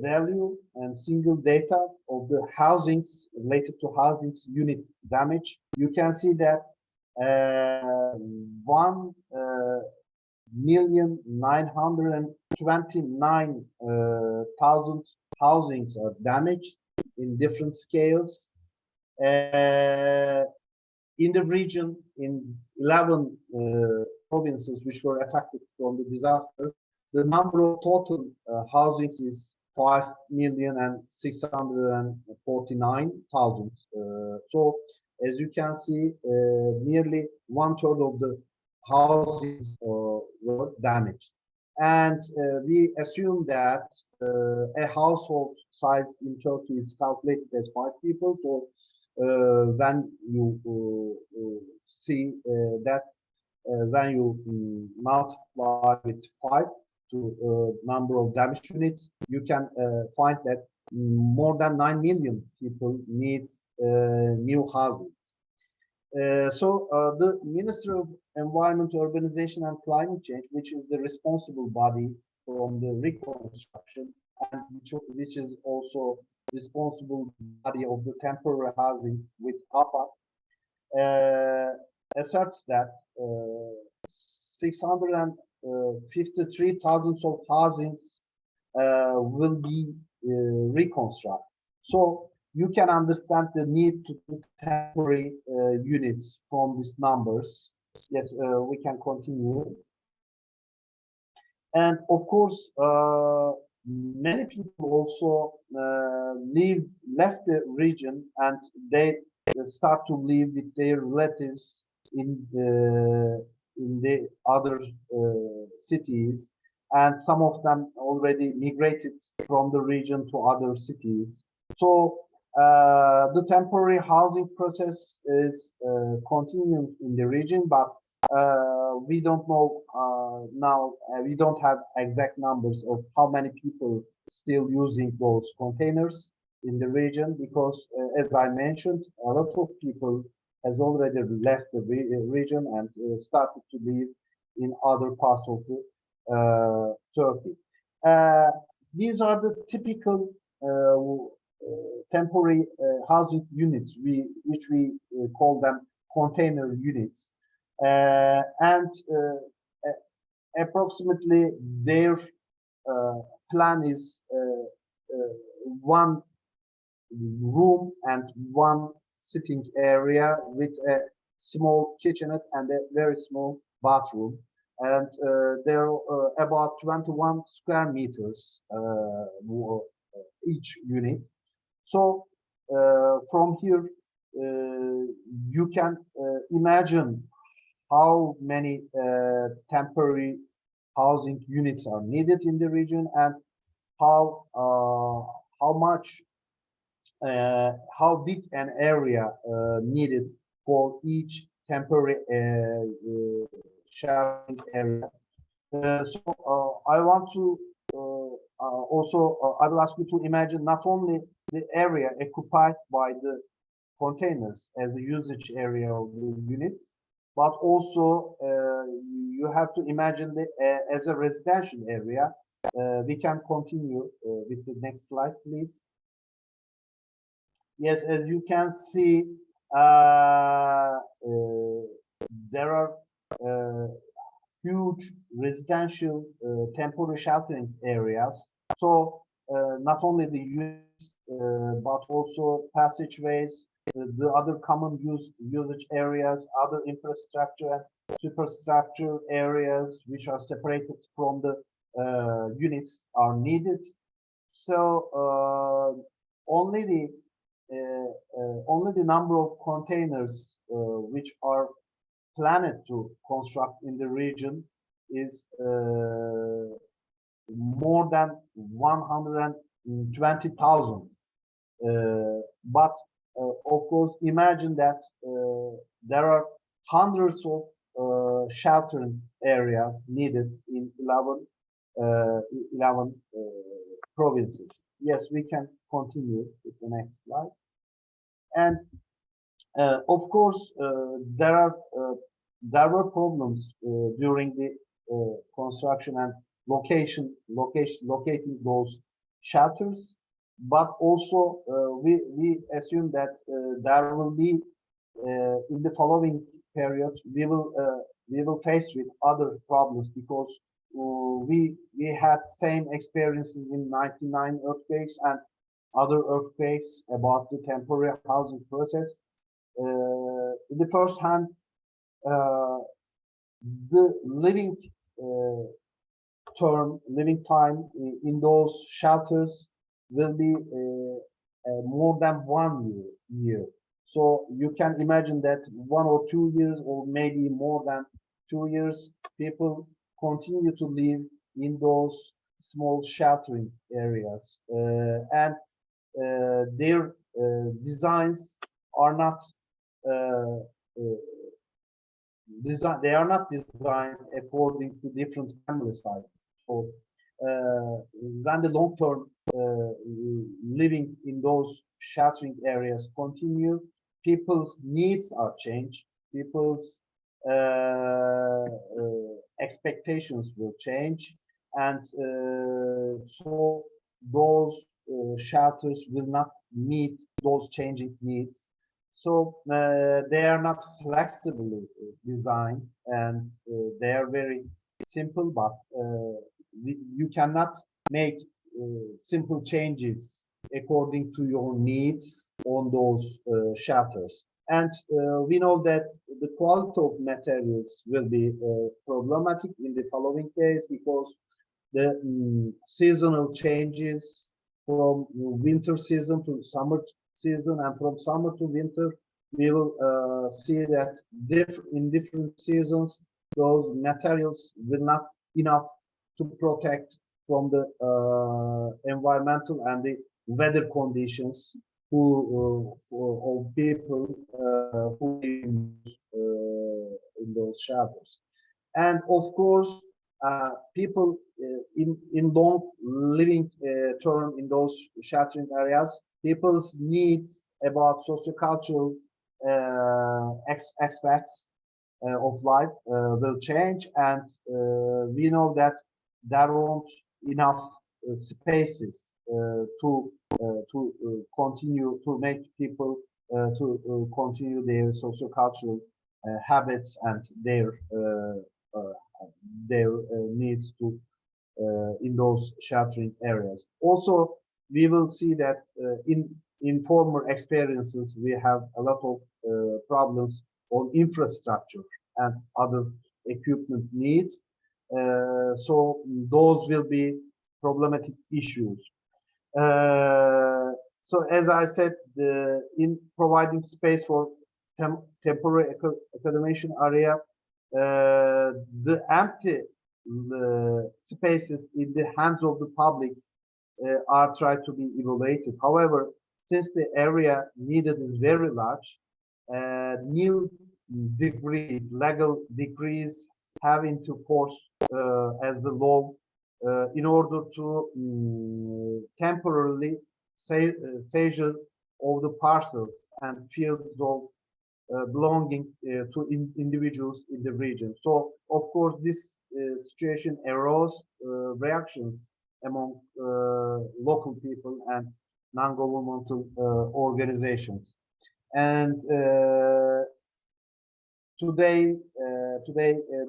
value and single data of the housings related to housings unit damage, you can see that 1,929,000 housings are damaged in different scales. In the region, in 11 provinces which were affected from the disaster, the number of total housings is 5,649,000. So, as you can see, nearly 1/3 of the houses were damaged. And we assume that a household size in Turkey is calculated as 5 people. So, when you see that when you multiply with 5 to number of damaged units, you can find that more than 9 million people needs new houses. So the Ministry of Environment, Urbanization and Climate Change, which is the responsible body from the reconstruction, and which is also responsible body of the temporary housing with APAT, asserts that 653,000 of housings will be reconstruct. So you can understand the need to do temporary units from these numbers. Yes, we can continue. And of course, many people also left the region, and they start to live with their relatives in the other cities, and some of them already migrated from the region to other cities. So the temporary housing process is continuing in the region, but we don't know now. We don't have exact numbers of how many people still using those containers in the region, because as I mentioned, a lot of people has already left the region and started to live in other parts of the Turkey. These are the typical temporary housing units, which we call them container units. And approximately their plan is one room and one sitting area with a small kitchenette and a very small bathroom. And they're about 21 square meters each unit. So from here, you can imagine how many temporary housing units are needed in the region, and how big an area needed for each temporary sheltering area. So I want to I will ask you to imagine not only the area occupied by the containers as the usage area of the unit, but also you have to imagine it as a residential area. We can continue with the next slide, please. Yes, as you can see, there are huge residential temporary sheltering areas. So not only the units, but also passageways, the other common usage areas, other infrastructure and superstructure areas which are separated from the units are needed. So only the number of containers which are planned to construct in the region is more than 120,000. But of course, imagine that there are hundreds of sheltering areas needed in 11 provinces. Yes, we can continue with the next slide. And of course, there were problems during the construction and locating those shelters, but also we assume that there will be in the following period we will face with other problems, because we had same experiences in '99 earthquakes and other earthquakes about the temporary housing process. In the first hand, the living time in those shelters will be more than 1 year. So you can imagine that 1 or 2 years, or maybe more than 2 years, people continue to live in those small sheltering areas, and their designs are not they are not designed according to different family sizes. So when the long-term living in those sheltering areas continue, people's needs are changed, people's expectations will change, and so those shelters will not meet those changing needs. So they are not flexibly designed, and they are very simple, but you cannot make simple changes according to your needs on those shelters. And we know that the quality of materials will be problematic in the following days because the seasonal changes from winter season to summer season and from summer to winter, we will see that in different seasons, those materials will not enough to protect from the environmental and the weather conditions of people who live in those shelters. And of course, people in long living term in those sheltering areas, people's needs about sociocultural aspects of life will change, and we know that there won't enough spaces to continue to make people to continue their sociocultural habits and their needs to in those sheltering areas. Also, we will see that in former experiences we have a lot of problems on infrastructure and other equipment needs. So those will be problematic issues. So as I said, in providing space for temporary accommodation area, the empty spaces in the hands of the public are tried to be evaluated. However, since the area needed is very large, new decrees, legal decrees have into force as the law in order to temporarily seizure of the parcels and fields of belonging to individuals in the region. So, of course, this situation arose reactions among local people and non-governmental organizations. And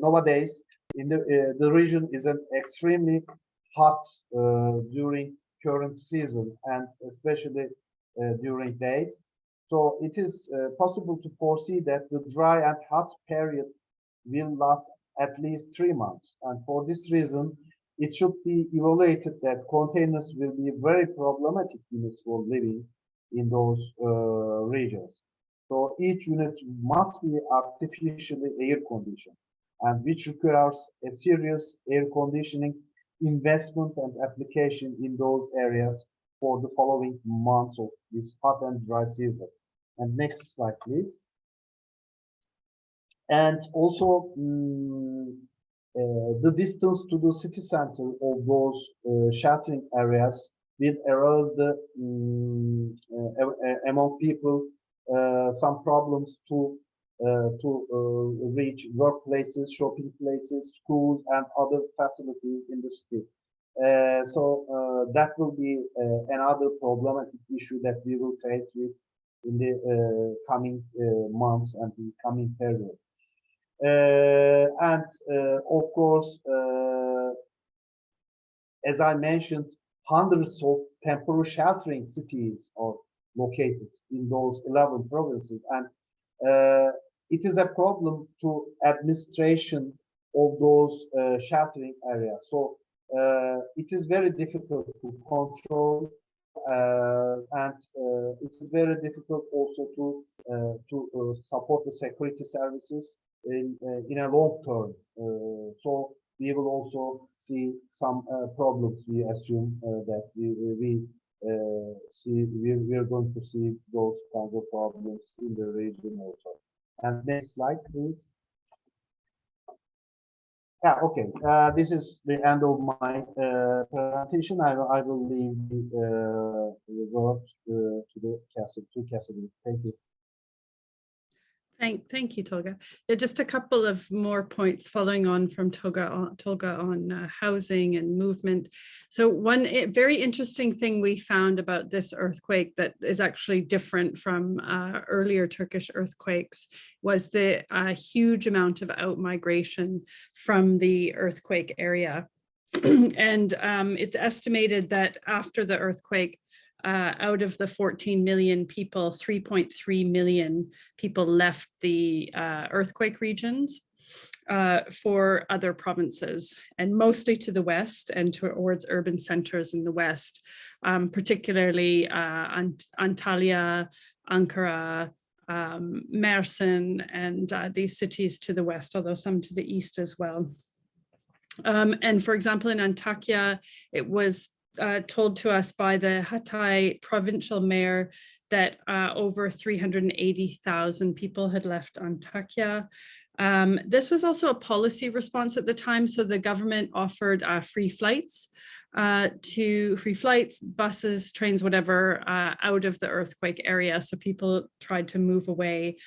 nowadays, in the region is an extremely hot during current season and especially during days. So it is possible to foresee that the dry and hot period will last at least 3 months. And for this reason, it should be evaluated that containers will be very problematic units for living in those regions. So each unit must be artificially air conditioned, and which requires a serious air conditioning investment and application in those areas for the following months of this hot and dry season. And next slide, please. And also, the distance to the city center of those sheltering areas will arouse the among people some problems to reach workplaces, shopping places, schools, and other facilities in the city. So that will be another problematic issue that we will face with in the coming months and the coming period. And of course, as I mentioned, hundreds of temporary sheltering cities are located in those 11 provinces, and it is a problem to administration of those sheltering areas. So it is very difficult to control, and it is very difficult also to support the security services in a long term. So we will also see some problems. We assume that we are going to see those kinds of problems in the region also. And next slide, please. Yeah, okay. This is the end of my presentation. I will leave the word to Cassidy. Thank you. Thank you, Tolga. Just a couple of more points following on from Tolga on housing and movement. So one very interesting thing we found about this earthquake that is actually different from earlier Turkish earthquakes was the huge amount of out-migration from the earthquake area. And it's estimated that after the earthquake, out of the 14 million people, 3.3 million people left the earthquake regions for other provinces, and mostly to the west and towards urban centers in the west, particularly Antalya, Ankara, Mersin, and these cities to the west, although some to the east as well. And for example, in Antakya, it was told to us by the Hatay provincial mayor that over 380,000 people had left Antakya. This was also a policy response at the time. So the government offered free flights, buses, trains, whatever, out of the earthquake area. So people tried to move away,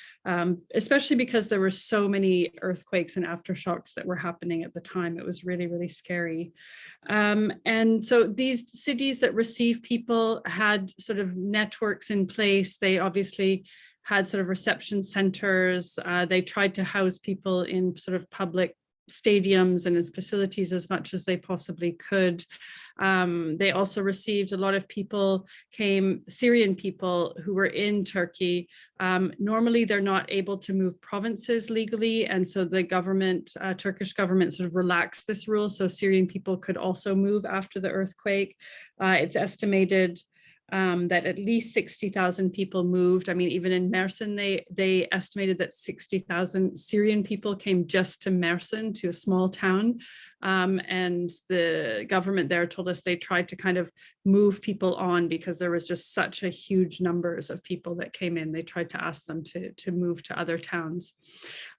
especially because there were so many earthquakes and aftershocks that were happening at the time. It was really, really scary. And so these cities that receive people had sort of networks in place. They obviously had sort of reception centers. They tried to house people in sort of public stadiums and in facilities as much as they possibly could. They also received a lot of people, Syrian people who were in Turkey. Normally, they're not able to move provinces legally. And so the government, Turkish government sort of relaxed this rule. So Syrian people could also move after the earthquake. It's estimated that at least 60,000 people moved. I mean, even in Mersin, they estimated that 60,000 Syrian people came just to Mersin, to a small town. And the government there told us they tried to kind of move people on because there was just such a huge numbers of people that came in. They tried to ask them to move to other towns.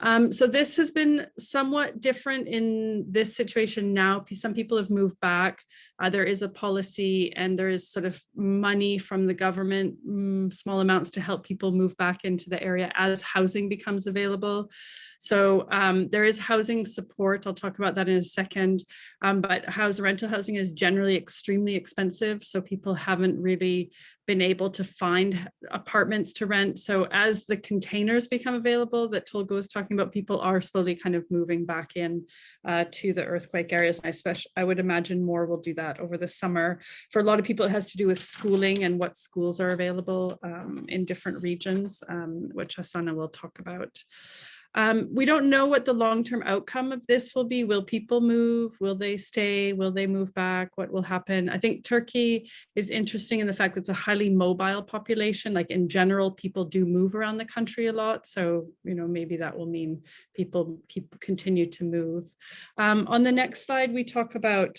So this has been somewhat different in this situation now. Some people have moved back. There is a policy and there is sort of money from the government, small amounts to help people move back into the area as housing becomes available. So there is housing support. I'll talk about that in a second. But rental housing is generally extremely expensive. So people haven't really been able to find apartments to rent. So as the containers become available that Tolga was talking about, people are slowly kind of moving back in to the earthquake areas. And I would imagine more will do that over the summer. For a lot of people, it has to do with schooling and what schools are available in different regions, which Hassana will talk about. We don't know what the long-term outcome of this will be. Will people move? Will they stay? Will they move back? What will happen? I think Turkey is interesting in the fact that it's a highly mobile population. Like in general, people do move around the country a lot. So, maybe that will mean people continue to move. On the next slide, we talk about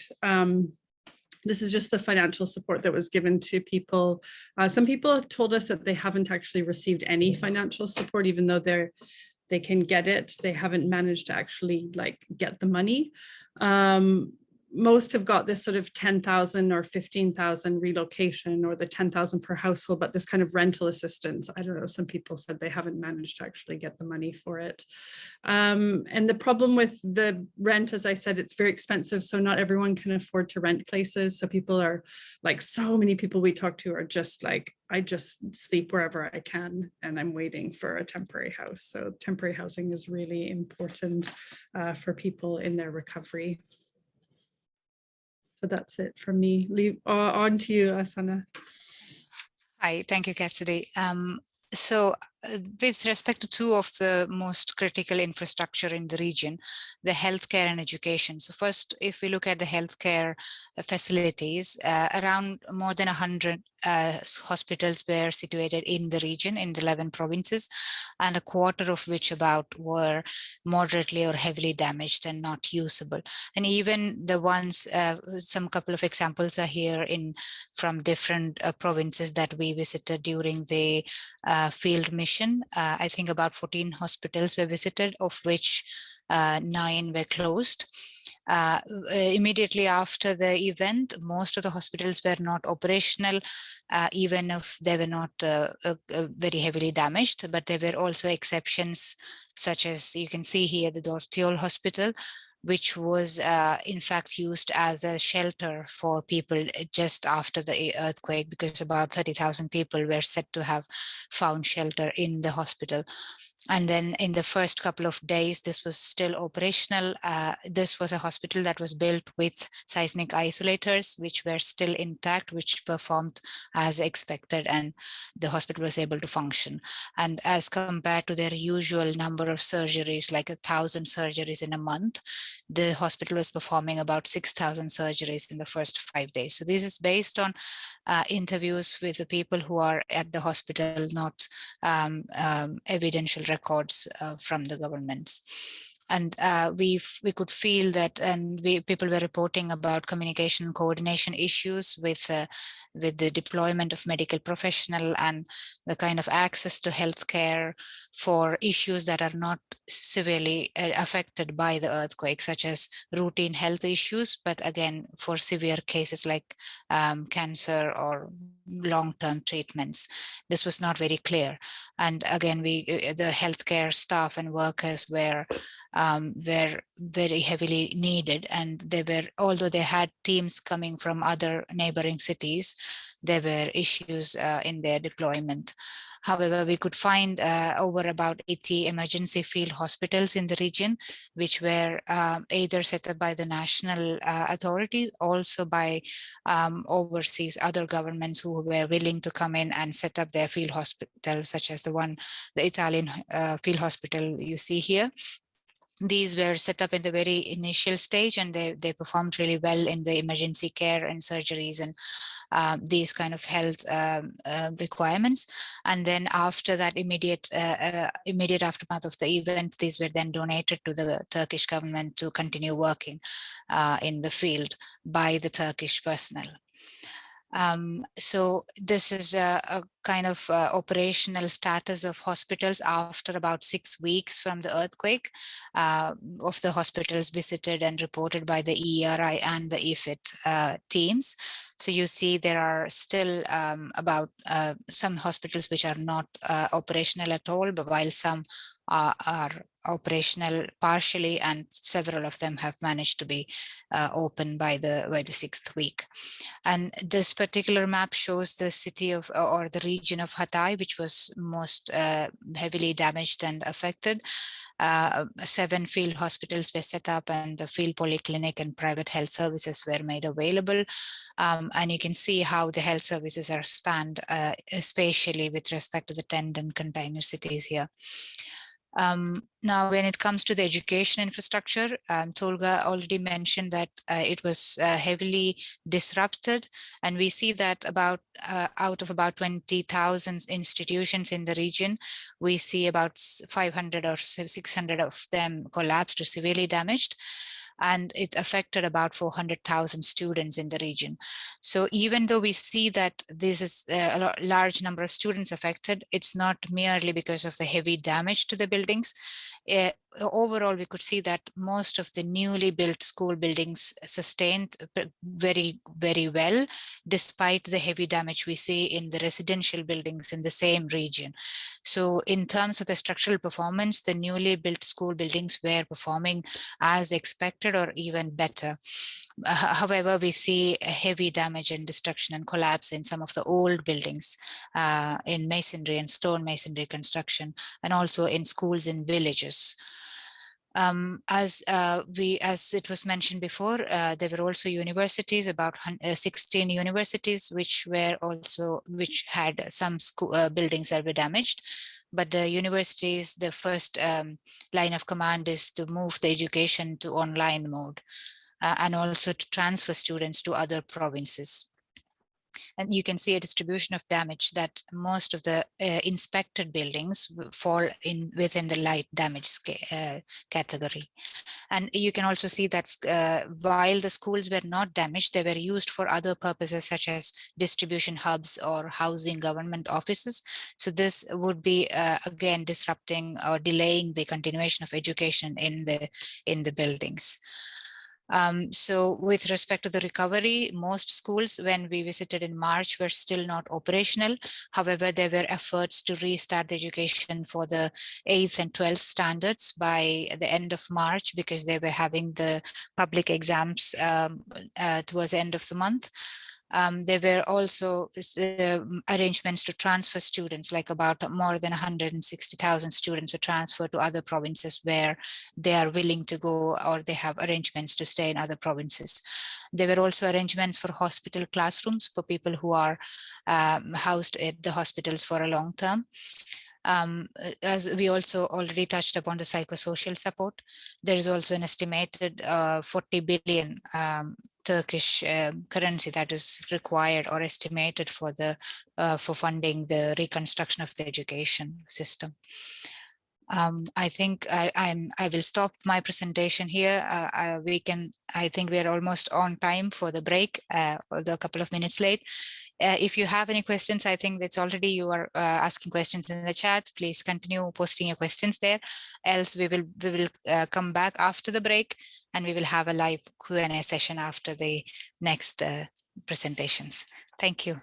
this is just the financial support that was given to people. Some people have told us that they haven't actually received any financial support, even though they can get it. They haven't managed to actually get the money. Most have got this sort of 10,000 or 15,000 relocation or the 10,000 per household, but this kind of rental assistance, I don't know, some people said they haven't managed to actually get the money for it. And the problem with the rent, as I said, it's very expensive. So not everyone can afford to rent places. So people are so many people we talk to are just I just sleep wherever I can and I'm waiting for a temporary house. So temporary housing is really important for people in their recovery. So that's it from me. On to you, Asana. Hi, thank you, Cassidy. So with respect to two of the most critical infrastructure in the region, the healthcare and education. So first, if we look at the healthcare facilities, around more than 100 hospitals were situated in the region in the 11 provinces, and a quarter of which about were moderately or heavily damaged and not usable. And even the ones, some couple of examples are here from different provinces that we visited during the field mission. I think about 14 hospitals were visited, of which 9 were closed. Immediately after the event, most of the hospitals were not operational, even if they were not very heavily damaged, but there were also exceptions, such as you can see here, the Dortiol Hospital, which was in fact used as a shelter for people just after the earthquake, because about 30,000 people were said to have found shelter in the hospital. And then in the first couple of days, this was still operational. This was a hospital that was built with seismic isolators, which were still intact, which performed as expected, and the hospital was able to function. And as compared to their usual number of surgeries, like 1,000 surgeries in a month, the hospital was performing about 6,000 surgeries in the first 5 days. So this is based on interviews with the people who are at the hospital, not evidential records from the governments. And we could feel that, and people were reporting about communication and coordination issues with the deployment of medical professional and the kind of access to healthcare for issues that are not severely affected by the earthquake, such as routine health issues, but again, for severe cases like cancer or long-term treatments, this was not very clear. And again, the healthcare staff and workers were very heavily needed, and they were, although they had teams coming from other neighboring cities, there were issues in their deployment. However, we could find over about 80 emergency field hospitals in the region, which were either set up by the national authorities, also by overseas other governments who were willing to come in and set up their field hospitals, such as the Italian field hospital you see here. These were set up in the very initial stage, and they performed really well in the emergency care and surgeries and these kind of health requirements. And then after that immediate aftermath of the event, these were then donated to the Turkish government to continue working in the field by the Turkish personnel. So this is a kind of operational status of hospitals after about 6 weeks from the earthquake, of the hospitals visited and reported by the EERI and the EEFIT teams. So you see there are still about some hospitals which are not operational at all, but while some are operational partially, and several of them have managed to be open by the 6th week. And this particular map shows the city of, or the region of Hatay, which was most heavily damaged and affected. 7 field hospitals were set up, and the field polyclinic and private health services were made available. And you can see how the health services are spanned spatially with respect to the tent and container cities here. Now, when it comes to the education infrastructure, Tolga already mentioned that it was heavily disrupted, and we see that about out of about 20,000 institutions in the region, we see about 500 or 600 of them collapsed or severely damaged. And it affected about 400,000 students in the region. So even though we see that this is a large number of students affected, it's not merely because of the heavy damage to the buildings. Overall, we could see that most of the newly built school buildings sustained very, very well, despite the heavy damage we see in the residential buildings in the same region. So in terms of the structural performance, the newly built school buildings were performing as expected or even better. However, we see a heavy damage and destruction and collapse in some of the old buildings in masonry and stone masonry construction, and also in schools in villages. As it was mentioned before, there were also universities, about 16 universities, which had some school buildings that were damaged. But the universities, the first line of command is to move the education to online mode, and also to transfer students to other provinces. And you can see a distribution of damage that most of the inspected buildings fall within the light damage category. And you can also see that while the schools were not damaged, they were used for other purposes, such as distribution hubs or housing government offices. So this would be again disrupting or delaying the continuation of education in the buildings. So with respect to the recovery, most schools, when we visited in March, were still not operational. However, there were efforts to restart the education for the 8th and 12th standards by the end of March, because they were having the public exams towards the end of the month. There were also arrangements to transfer students, like about more than 160,000 students were transferred to other provinces where they are willing to go, or they have arrangements to stay in other provinces. There were also arrangements for hospital classrooms for people who are housed at the hospitals for a long term. As we also already touched upon the psychosocial support, there is also an estimated 40 billion Turkish currency that is required or estimated for the for funding the reconstruction of the education system. I think I will stop my presentation here. I think we are almost on time for the break, although a couple of minutes late. If you have any questions, I think that's already you are asking questions in the chat. Please continue posting your questions there. Else we will come back after the break, and we will have a live Q&A session after the next presentations. Thank you.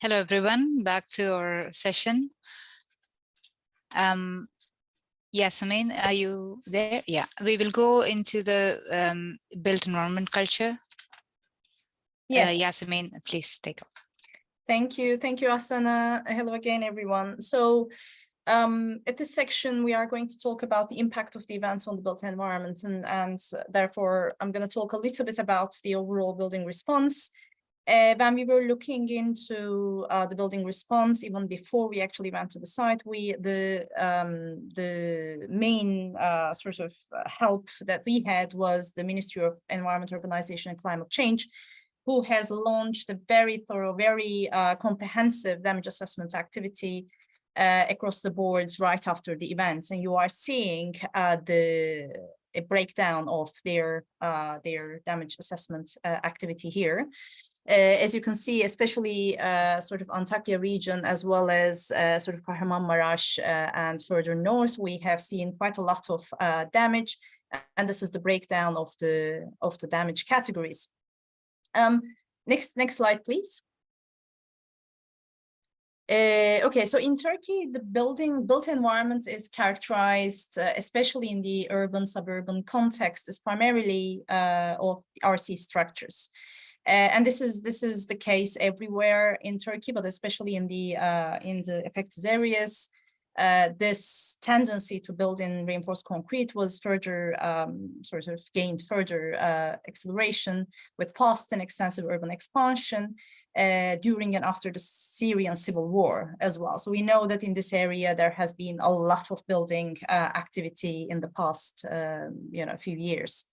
Hello, everyone. Back to our session. Yasemin, are you there? Yeah, we will go into the built environment culture. Yes. Yasemin, please take up. Thank you, Asana. Hello again, everyone. So at this section, we are going to talk about the impact of the event on the built environment, and therefore I'm going to talk a little bit about the overall building response. When we were looking into the building response, even before we actually went to the site, the main sort of help that we had was the Ministry of Environment, Urbanization and Climate Change, who has launched a very thorough, very comprehensive damage assessment activity across the boards right after the event. And you are seeing a breakdown of their damage assessment activity here. As you can see, especially sort of Antakya region, as well as sort of Kahramanmaraş and further north, we have seen quite a lot of damage, and this is the breakdown of the damage categories. Next slide, please. Okay, so in Turkey, the built environment is characterized, especially in the urban suburban context, is primarily of RC structures. And this is the case everywhere in Turkey, but especially in the affected areas. This tendency to build in reinforced concrete was further sort of gained further acceleration with fast and extensive urban expansion during and after the Syrian civil war as well. So we know that in this area there has been a lot of building activity in the past few years.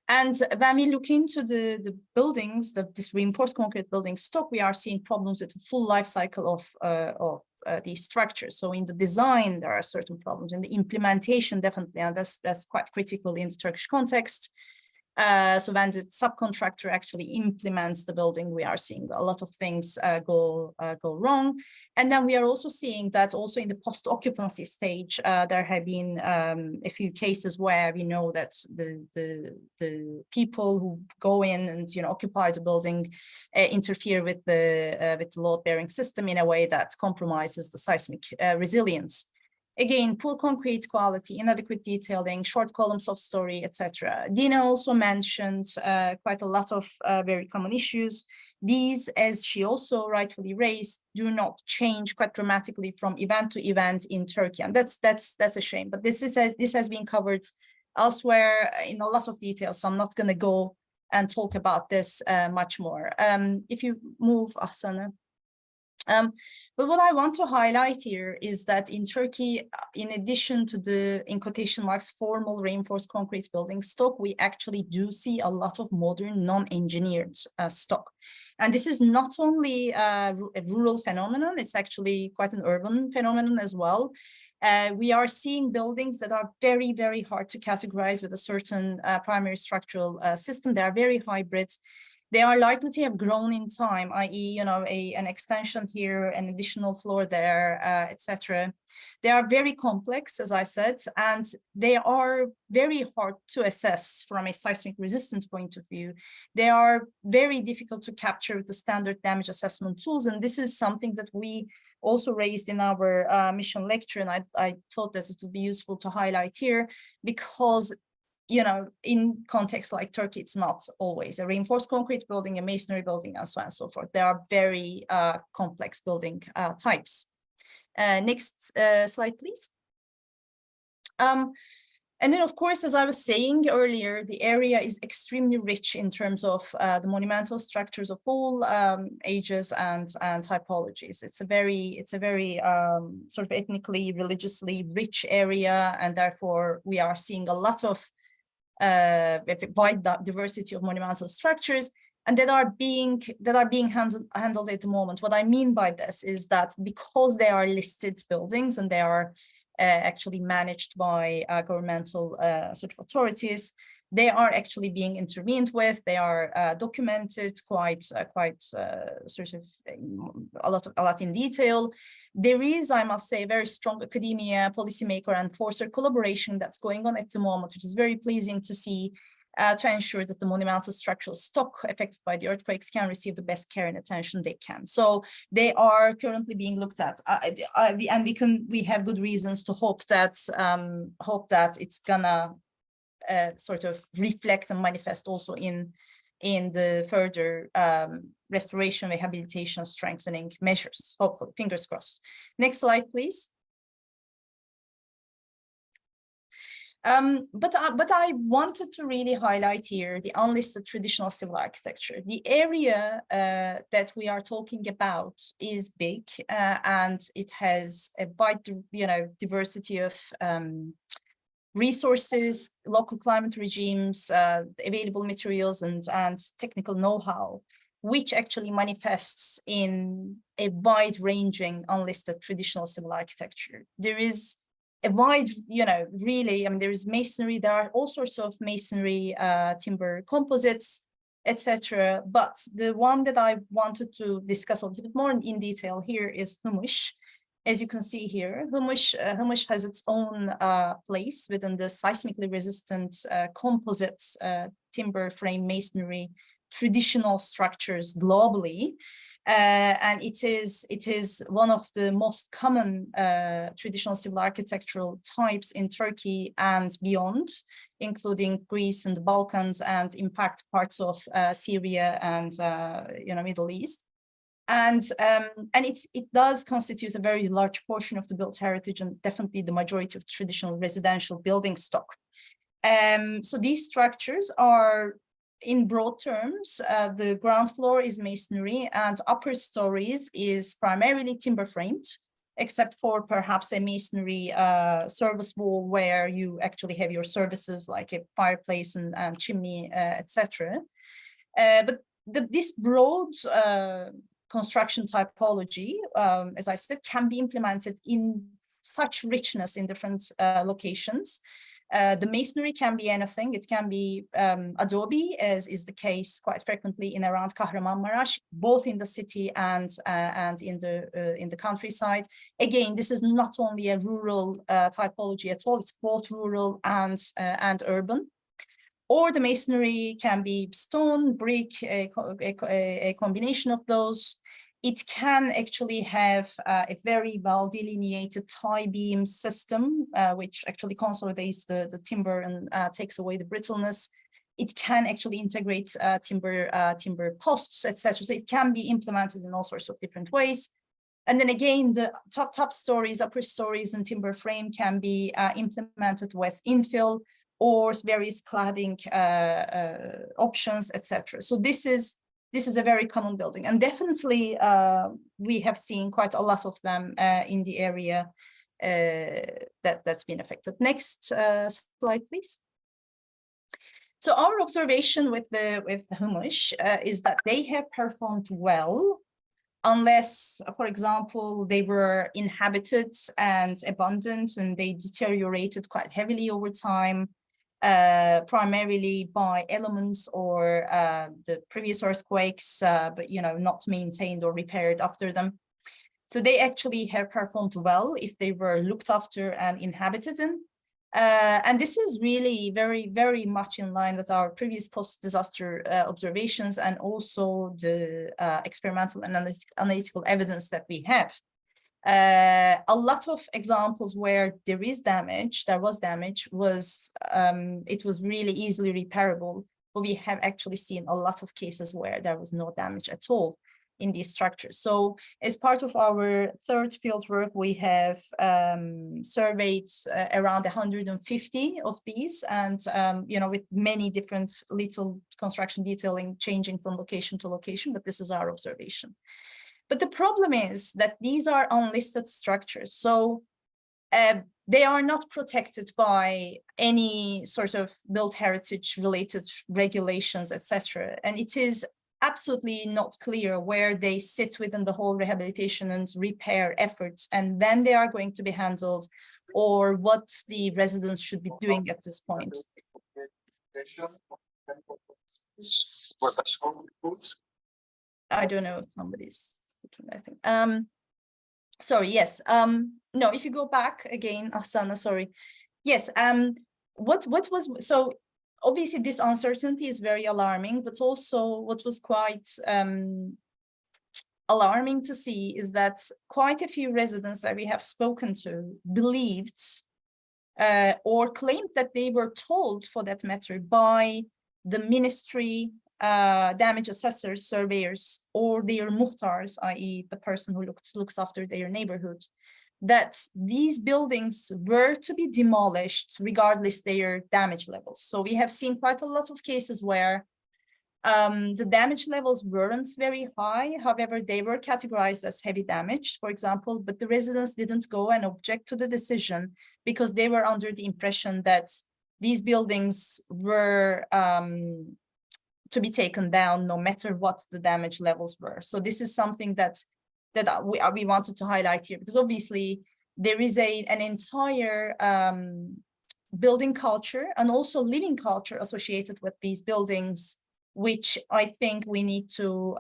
And when we look into the buildings, this reinforced concrete building stock, we are seeing problems with the full life cycle of these structures. So in the design, there are certain problems. In the implementation, definitely, and that's quite critical in the Turkish context. So when the subcontractor actually implements the building, we are seeing a lot of things go wrong. And then we are also seeing that also in the post-occupancy stage, there have been a few cases where we know that the people who go in and occupy the building interfere with the load-bearing system in a way that compromises the seismic resilience. Again, poor concrete quality, inadequate detailing, short columns of story, etc. Dina also mentioned quite a lot of very common issues. These, as she also rightfully raised, do not change quite dramatically from event to event in Turkey, and that's a shame. But this has been covered elsewhere in a lot of detail, so I'm not going to go and talk about this much more. If you move, Asana. But what I want to highlight here is that in Turkey, in addition to the, in quotation marks, formal reinforced concrete building stock, we actually do see a lot of modern non-engineered stock. And this is not only a rural phenomenon, it's actually quite an urban phenomenon as well. We are seeing buildings that are very, very hard to categorize with a certain primary structural system. They are very hybrid. They are likely to have grown in time, i.e., an extension here, an additional floor there, etc. They are very complex, as I said, and they are very hard to assess from a seismic resistance point of view. They are very difficult to capture with the standard damage assessment tools, and this is something that we also raised in our mission lecture, and I thought that it would be useful to highlight here, because in contexts like Turkey, it's not always a reinforced concrete building, a masonry building, and so on and so forth. There are very complex building types. Next slide, please. And then, of course, as I was saying earlier, the area is extremely rich in terms of the monumental structures of all ages and typologies. It's a very sort of ethnically, religiously rich area, and therefore we are seeing a lot of wide diversity of monumental structures, and that are being handled at the moment. What I mean by this is that because they are listed buildings and they are actually managed by governmental sort of authorities, they are actually being intervened with. They are documented quite sort of a lot in detail. There is, I must say, very strong academia, policymaker, and enforcer collaboration that's going on at the moment, which is very pleasing to see. to ensure that the monumental structural stock affected by the earthquakes can receive the best care and attention they can. So they are currently being looked at, and we have good reasons to hope that it's gonna sort of reflect and manifest also in the further restoration, rehabilitation, strengthening measures. Hopefully, fingers crossed. Next slide, please. But I wanted to really highlight here the unlisted traditional civil architecture. The area that we are talking about is big, and it has a wide, diversity of resources, local climate regimes, available materials, and technical know-how, which actually manifests in a wide-ranging unlisted traditional civil architecture. There is a wide, really, there is masonry, there are all sorts of masonry, timber composites, etc. But the one that I wanted to discuss a little bit more in detail here is humus. As you can see here, humus has its own place within the seismically resistant composite timber frame masonry traditional structures globally. And it is one of the most common traditional civil architectural types in Turkey and beyond, including Greece and the Balkans, and in fact parts of Syria and Middle East. And it does constitute a very large portion of the built heritage, and definitely the majority of traditional residential building stock. So these structures are, in broad terms, the ground floor is masonry and upper stories is primarily timber framed, except for perhaps a masonry service wall where you actually have your services like a fireplace and chimney, etc. But this broad construction typology, as I said, can be implemented in such richness in different locations. The masonry can be anything. It can be adobe, as is the case quite frequently in around Kahramanmaraş, both in the city and in the countryside. Again, this is not only a rural typology at all. It's both rural and urban. Or the masonry can be stone, brick, a combination of those. It can actually have a very well delineated tie beam system, which actually consolidates the timber and takes away the brittleness. It can actually integrate timber posts, etc. So it can be implemented in all sorts of different ways. And then again, the top stories, upper stories, and timber frame can be implemented with infill or various cladding options, etc. So this is a very common building, and definitely we have seen quite a lot of them in the area that's been affected. Next slide, please. So our observation with the humus is that they have performed well, unless, for example, they were inhabited and abandoned, and they deteriorated quite heavily over time. Primarily by elements or the previous earthquakes, but not maintained or repaired after them. So they actually have performed well if they were looked after and inhabited in. And this is really very, very much in line with our previous post-disaster observations, and also the experimental and analytical evidence that we have. A lot of examples where there was damage, it was really easily repairable, but we have actually seen a lot of cases where there was no damage at all in these structures. So as part of our third field work, we have surveyed around 150 of these, and with many different little construction detailing changing from location to location, but this is our observation. But the problem is that these are unlisted structures, so they are not protected by any sort of built heritage related regulations, etc. And it is absolutely not clear where they sit within the whole rehabilitation and repair efforts, and when they are going to be handled, or what the residents should be doing at this point. I don't know if somebody's, I think. Sorry, yes. No, if you go back again, Asana, sorry. Yes, what was, so obviously this uncertainty is very alarming, but also what was quite alarming to see is that quite a few residents that we have spoken to believed or claimed that they were told, for that matter, by the ministry, damage assessors, surveyors, or their muhtars, i.e. the person who looks after their neighborhood, that these buildings were to be demolished regardless their damage levels. So we have seen quite a lot of cases where the damage levels weren't very high. However, they were categorized as heavy damage, for example, but the residents didn't go and object to the decision because they were under the impression that these buildings were to be taken down no matter what the damage levels were. So this is something that we wanted to highlight here, because obviously there is an entire building culture and also living culture associated with these buildings, which I think we need to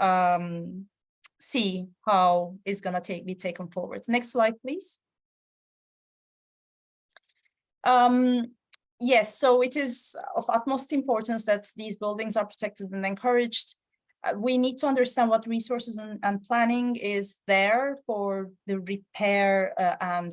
see how is going to be taken forward. Next slide, please. Yes, so it is of utmost importance that these buildings are protected and encouraged. We need to understand what resources and planning is there for the repair and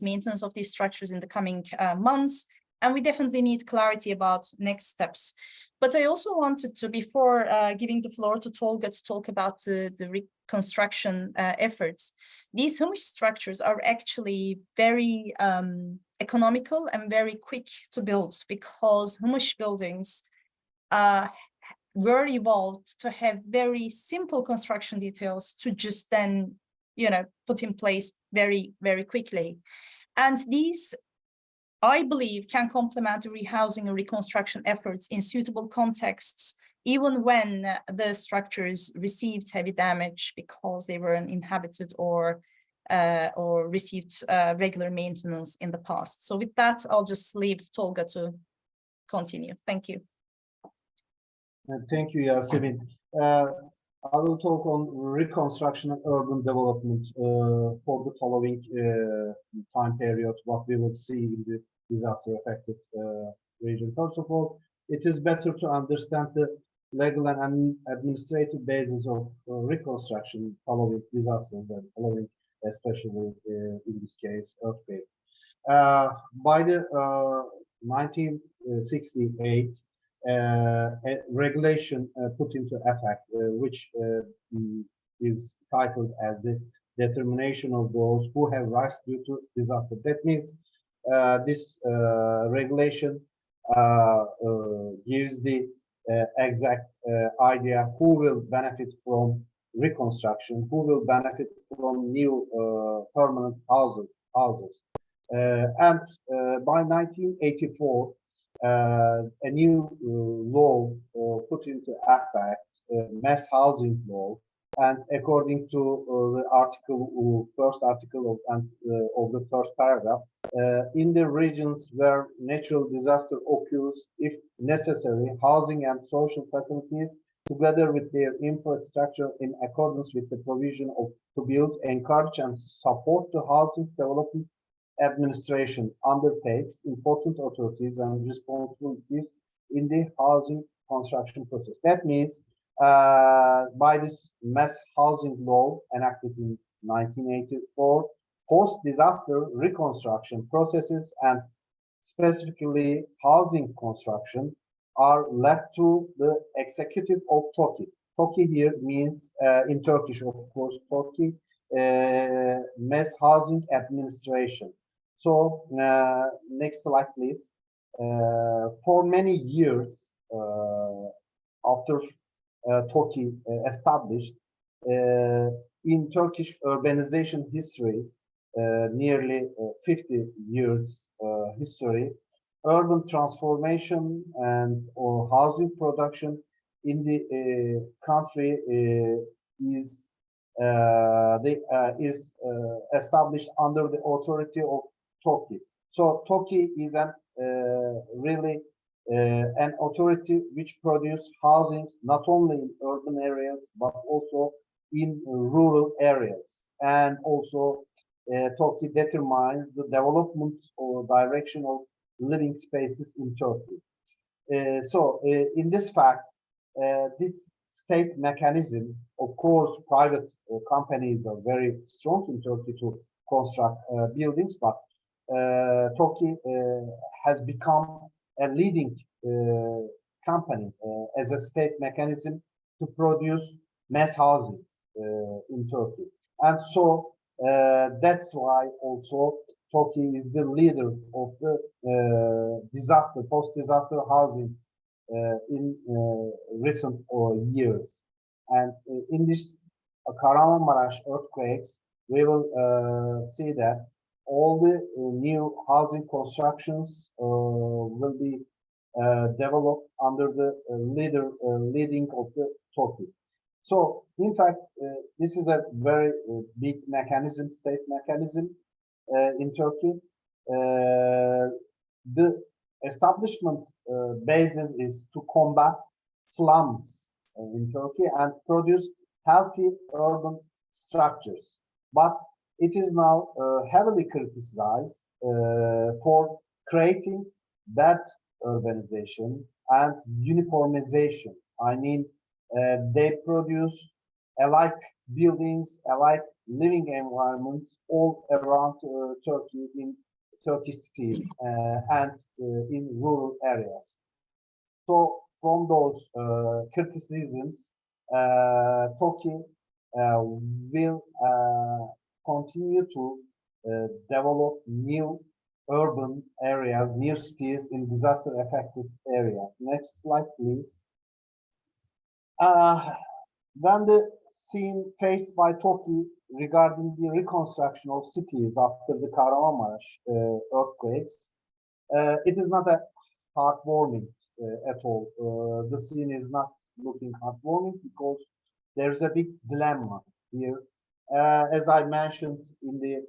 maintenance of these structures in the coming months. And we definitely need clarity about next steps. But I also wanted to, before giving the floor to Tolga to talk about the reconstruction efforts, these humus structures are actually very economical and very quick to build, because humus buildings were evolved to have very simple construction details to just then, put in place very, very quickly. And these, I believe, can complement the rehousing and reconstruction efforts in suitable contexts, even when the structures received heavy damage because they were uninhabited or received regular maintenance in the past. So with that, I'll just leave Tolga to continue. Thank you. Thank you, Yasemin. I will talk on reconstruction and urban development for the following time period, what we will see in the disaster-affected region. First of all, it is better to understand the legal and administrative basis of reconstruction following disasters and following, especially in this case, earthquake. By the 1968, a regulation put into effect, which is titled as the determination of those who have rights due to disaster. That means this regulation gives the exact idea who will benefit from reconstruction, who will benefit from new permanent houses. And by 1984, a new law put into effect, mass housing law, and according to the first article of the first paragraph, in the regions where natural disaster occurs, if necessary, housing and social facilities, together with their infrastructure in accordance with the provision of to build, encourage, and support the housing development administration undertakes important authorities and responsibilities in the housing construction process. That means by this mass housing law enacted in 1984, post-disaster reconstruction processes and specifically housing construction are left to the executive of TOKİ. TOKİ here means, in Turkish, of course, TOKİ, Mass Housing Administration. So, next slide, please. For many years after TOKİ established, in Turkish urbanization history, nearly 50 years history, urban transformation and housing production in the country is established under the authority of TOKİ. So TOKİ is really an authority which produces housings not only in urban areas but also in rural areas, and also TOKİ determines the development or direction of living spaces in Turkey. In this fact, this state mechanism, of course, private companies are very strong in Turkey to construct buildings, but Turkey has become a leading company as a state mechanism to produce mass housing in Turkey. And so that's why also Turkey is the leader of the post-disaster housing in recent years. And in this Kahramanmaraş earthquakes, we will see that all the new housing constructions will be developed under the leading of the Turkey. So, in fact, this is a very big mechanism, state mechanism in Turkey. The establishment basis is to combat slums in Turkey and produce healthy urban structures. But it is now heavily criticized for creating bad urbanization and uniformization. I mean, they produce alike buildings, alike living environments all around Turkey, in Turkish cities and in rural areas. So from those criticisms, Turkey will continue to develop new urban areas, new cities in disaster-affected areas. Next slide, please. When the scene faced by Turkey regarding the reconstruction of cities after the Kahramanmaraş earthquakes, it is not a heartwarming at all. The scene is not looking heartwarming because there's a big dilemma here. As I mentioned in the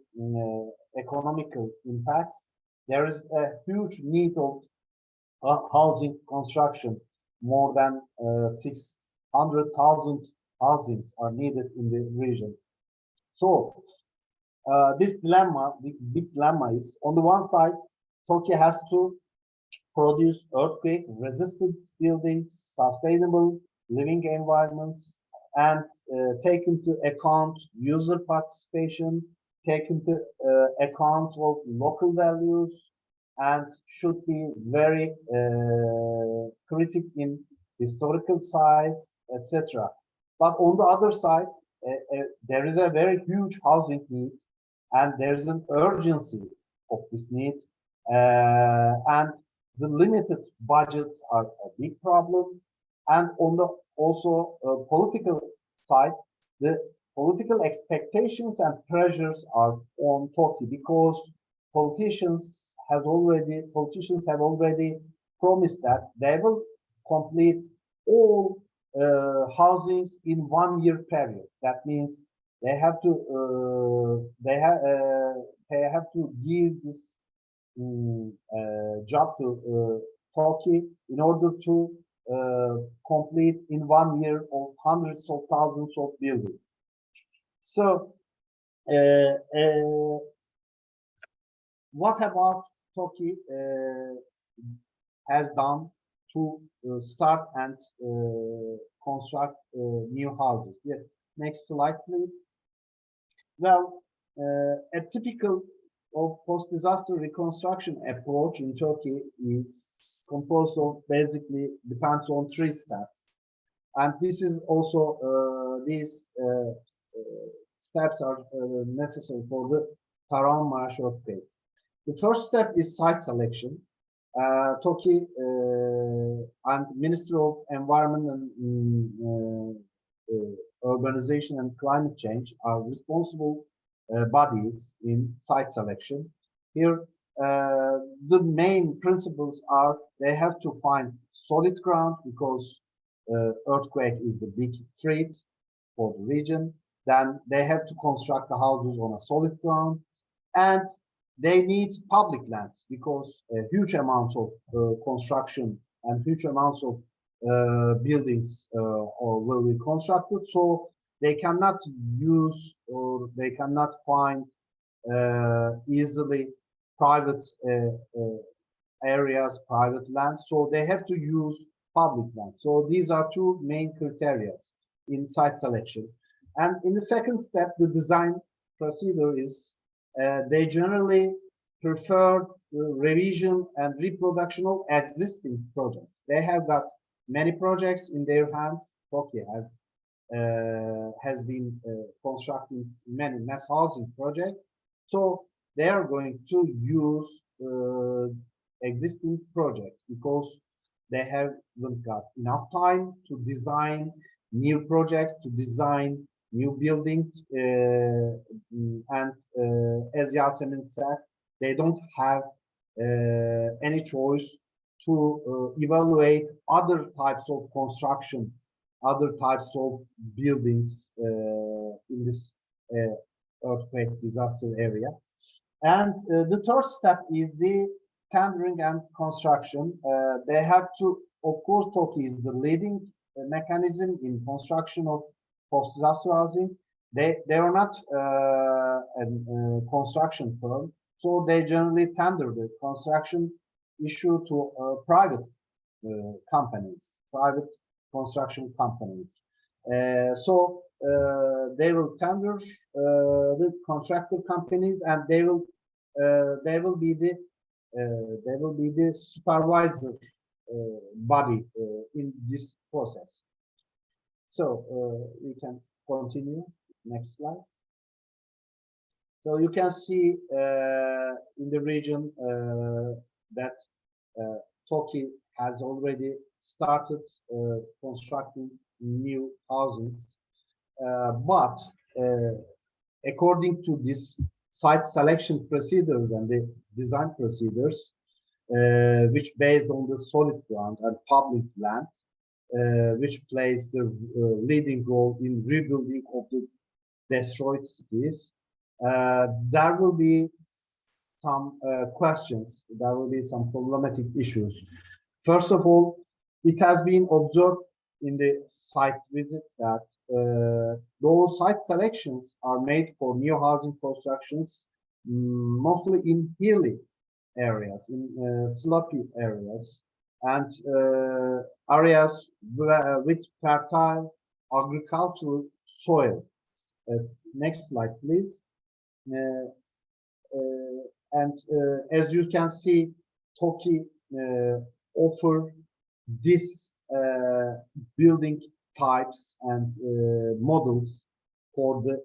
economical impacts, there is a huge need of housing construction. More than 600,000 housings are needed in the region. So this dilemma, the big dilemma is, on the one side, Turkey has to produce earthquake-resistant buildings, sustainable living environments, and take into account user participation, take into account of local values, and should be very critical in historical sites, etc. But on the other side, there is a very huge housing need, and there's an urgency of this need, and the limited budgets are a big problem. And on the also political side, the political expectations and pressures are on Turkey because politicians have already promised that they will complete all housings in 1 year period. That means they have to give this job to Turkey in order to complete in 1 year of hundreds of thousands of buildings. So what about Turkey has done to start and construct new houses? Yes, next slide, please. Well, a typical of post-disaster reconstruction approach in Turkey is composed of basically depends on 3 steps, and this is also these steps are necessary for the Kahramanmaraş earthquake. The first step is site selection. Turkey and Ministry of Environment and Urbanization and Climate Change are responsible bodies in site selection. Here, the main principles are they have to find solid ground because earthquake is the big threat for the region. Then they have to construct the houses on a solid ground, and they need public lands because a huge amount of construction and huge amounts of buildings will be constructed. So they cannot use or they cannot find easily private areas, private land, so they have to use public land. So these are two main criteria in site selection. And in the second step, the design procedure is they generally prefer revision and reproduction of existing projects. They have got many projects in their hands. Turkey has been constructing many mass housing projects. So they are going to use existing projects because they haven't got enough time to design new projects, to design new buildings, and as Yasemin said, they don't have any choice to evaluate other types of construction, other types of buildings in this earthquake disaster area. And the third step is the tendering and construction. They have to, of course, Turkey is the leading mechanism in construction of post-disaster housing. They are not a construction firm, so they generally tender the construction issue to private companies, private construction companies. So they will tender the contractor companies, and they will be the supervisor body in this process. So we can continue. Next slide. So you can see in the region that Turkey has already started constructing new housings, but according to this site selection procedures and the design procedures, which based on the solid ground and public land, which plays the leading role in rebuilding of the destroyed cities, there will be some questions, there will be some problematic issues. First of all, it has been observed in the site visits that those site selections are made for new housing constructions, mostly in hilly areas, in slopey areas, and areas with fertile agricultural soil. Next slide, please. As you can see, Turkey offer this building types and models for the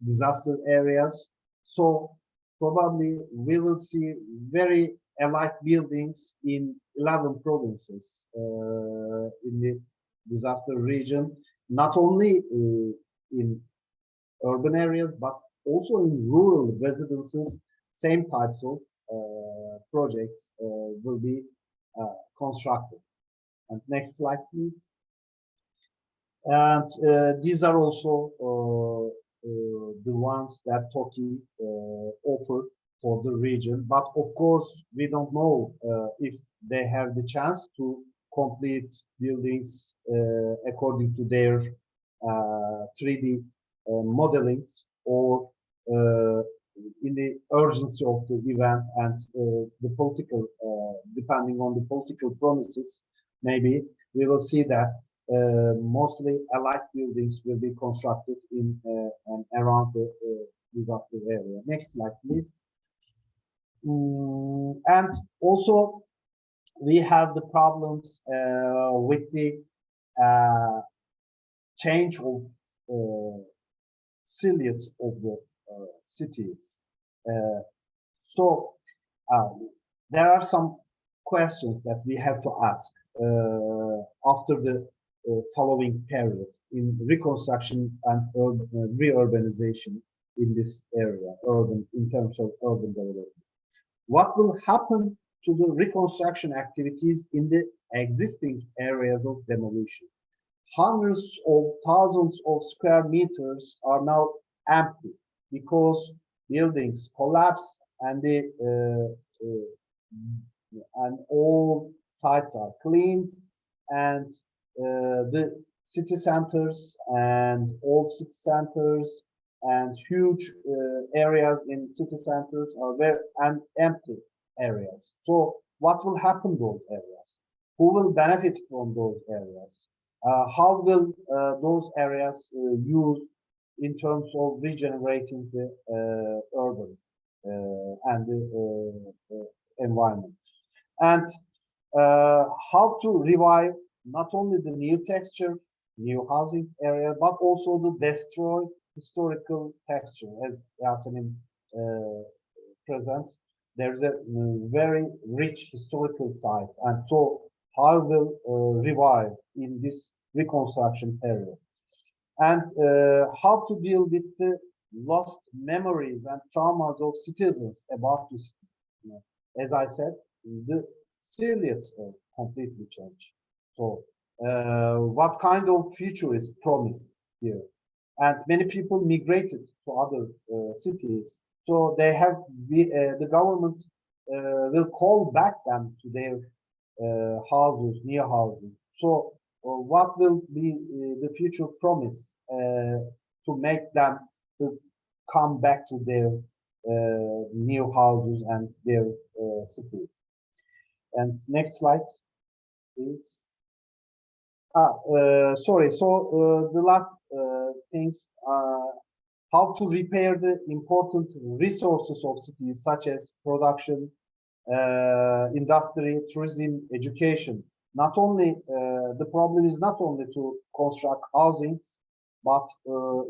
disaster areas. So probably we will see very alike buildings in 11 provinces in the disaster region, not only in urban areas, but also in rural residences. Same types of projects will be constructed. And next slide, please. And these are also the ones that Turkey offer for the region. But of course, we don't know if they have the chance to complete buildings according to their 3D modelings, or in the urgency of the event and the political, depending on the political promises, maybe we will see that mostly alike buildings will be constructed in and around the disaster area. Next slide, please. And also we have the problems with the change of silhouettes of the cities. So there are some questions that we have to ask after the following period in reconstruction and reurbanization in this area, in terms of urban development. What will happen to the reconstruction activities in the existing areas of demolition? Hundreds of thousands of square meters are now empty because buildings collapse and and all sites are cleaned, and the city centers and old city centers and huge areas in city centers are very empty areas. So what will happen in those areas? Who will benefit from those areas? How will those areas use in terms of regenerating the urban and the environment? And how to revive not only the new texture, new housing area, but also the destroyed historical texture, as Yasemin presents. There's a very rich historical sites, and so how will revive in this reconstruction period, and how to deal with the lost memories and traumas of citizens about this. As I said, the syllabus completely changed. So what kind of future is promised here? And many people migrated to other cities. So they have the government will call back them to their houses, new houses. So what will be the future promise to make them to come back to their new houses and their cities? And next slide, please. Sorry. So the last things, how to repair the important resources of cities, such as production, industry, tourism, education. Not only the problem is not only to construct housings, but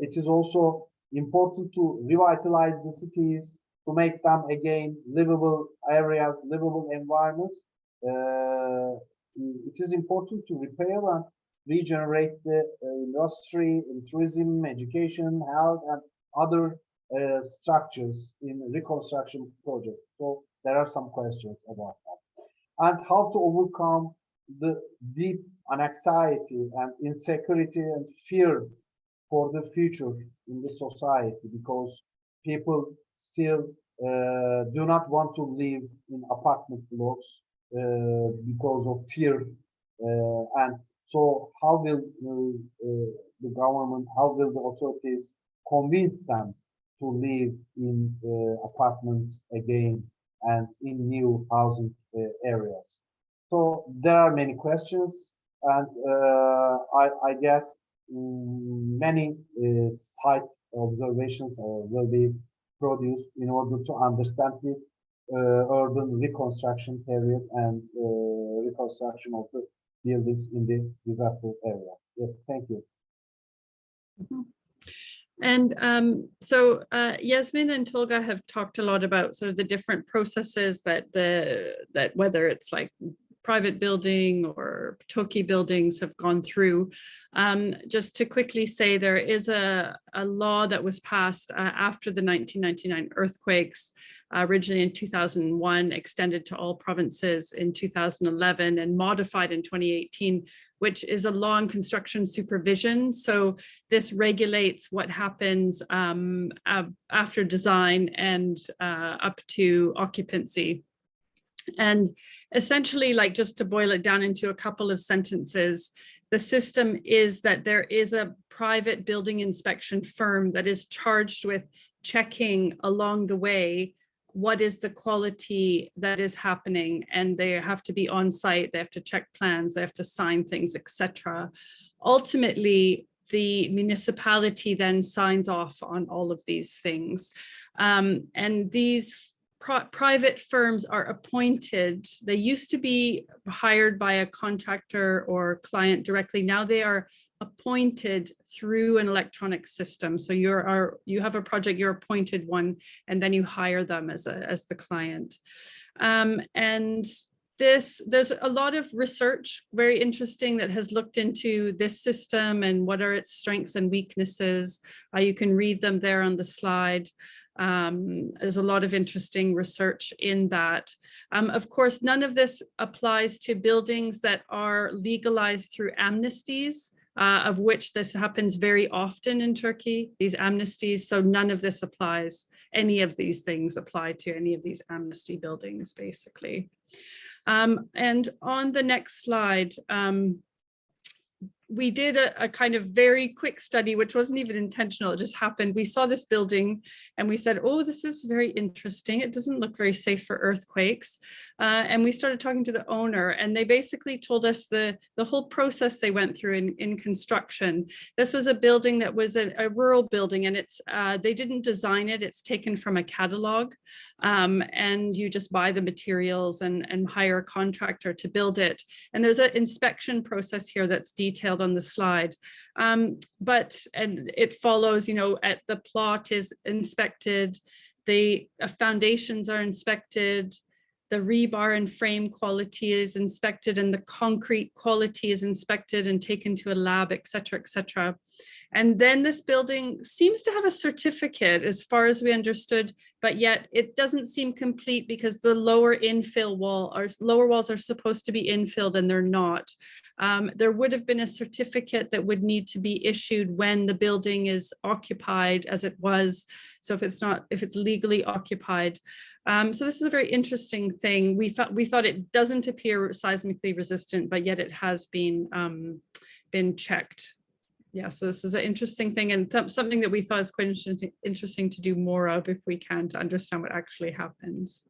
it is also important to revitalize the cities, to make them again livable areas, livable environments. It is important to repair and regenerate the industry, in tourism, education, health, and other structures in reconstruction projects. So there are some questions about that. And how to overcome the deep anxiety and insecurity and fear for the future in the society, because people still do not want to live in apartment blocks because of fear. And so how will the government, how will the authorities convince them to live in apartments again and in new housing areas? So there are many questions, and I guess many site observations will be produced in order to understand the urban reconstruction period and reconstruction of the buildings in the disaster area. Yes, thank you. Mm-hmm. And so Yasmin and Tolga have talked a lot about sort of the different processes that whether it's like private building or Toki buildings have gone through. Just to quickly say, there is a law that was passed after the 1999 earthquakes, originally in 2001, extended to all provinces in 2011 and modified in 2018, which is a law on construction supervision. So this regulates what happens after design and up to occupancy. And essentially, like, just to boil it down into a couple of sentences, the system is that there is a private building inspection firm that is charged with checking along the way what is the quality that is happening, and they have to be on site, they have to check plans, they have to sign things, etc. Ultimately, the municipality then signs off on all of these things. And these private firms are appointed. They used to be hired by a contractor or client directly. Now they are appointed through an electronic system. So you have a project, you're appointed one, and then you hire them as the client. And there's a lot of research, very interesting, that has looked into this system and what are its strengths and weaknesses. You can read them there on the slide. There's a lot of interesting research in that. Of course, none of this applies to buildings that are legalized through amnesties, of which this happens very often in Turkey, these amnesties. So none of this applies. Any of these things apply to any of these amnesty buildings, basically. And on the next slide, we did a kind of very quick study, which wasn't even intentional. It just happened. We saw this building and we said, oh, this is very interesting. It doesn't look very safe for earthquakes. And we started talking to the owner, and they basically told us the whole process they went through in construction. This was a building that was a rural building, and it's they didn't design it. It's taken from a catalog, and you just buy the materials and hire a contractor to build it. And there's an inspection process here that's detailed on the slide, and it follows, you know, at the plot is inspected, the foundations are inspected, the rebar and frame quality is inspected, and the concrete quality is inspected and taken to a lab, et cetera, et cetera. And then this building seems to have a certificate as far as we understood, but yet it doesn't seem complete because the lower walls are supposed to be infilled and they're not. There would have been a certificate that would need to be issued when the building is occupied as it was. So if it's legally occupied. So this is a very interesting thing. We thought it doesn't appear seismically resistant, but yet it has been checked. Yeah, so this is an interesting thing, and something that we thought is quite interesting to do more of if we can, to understand what actually happens.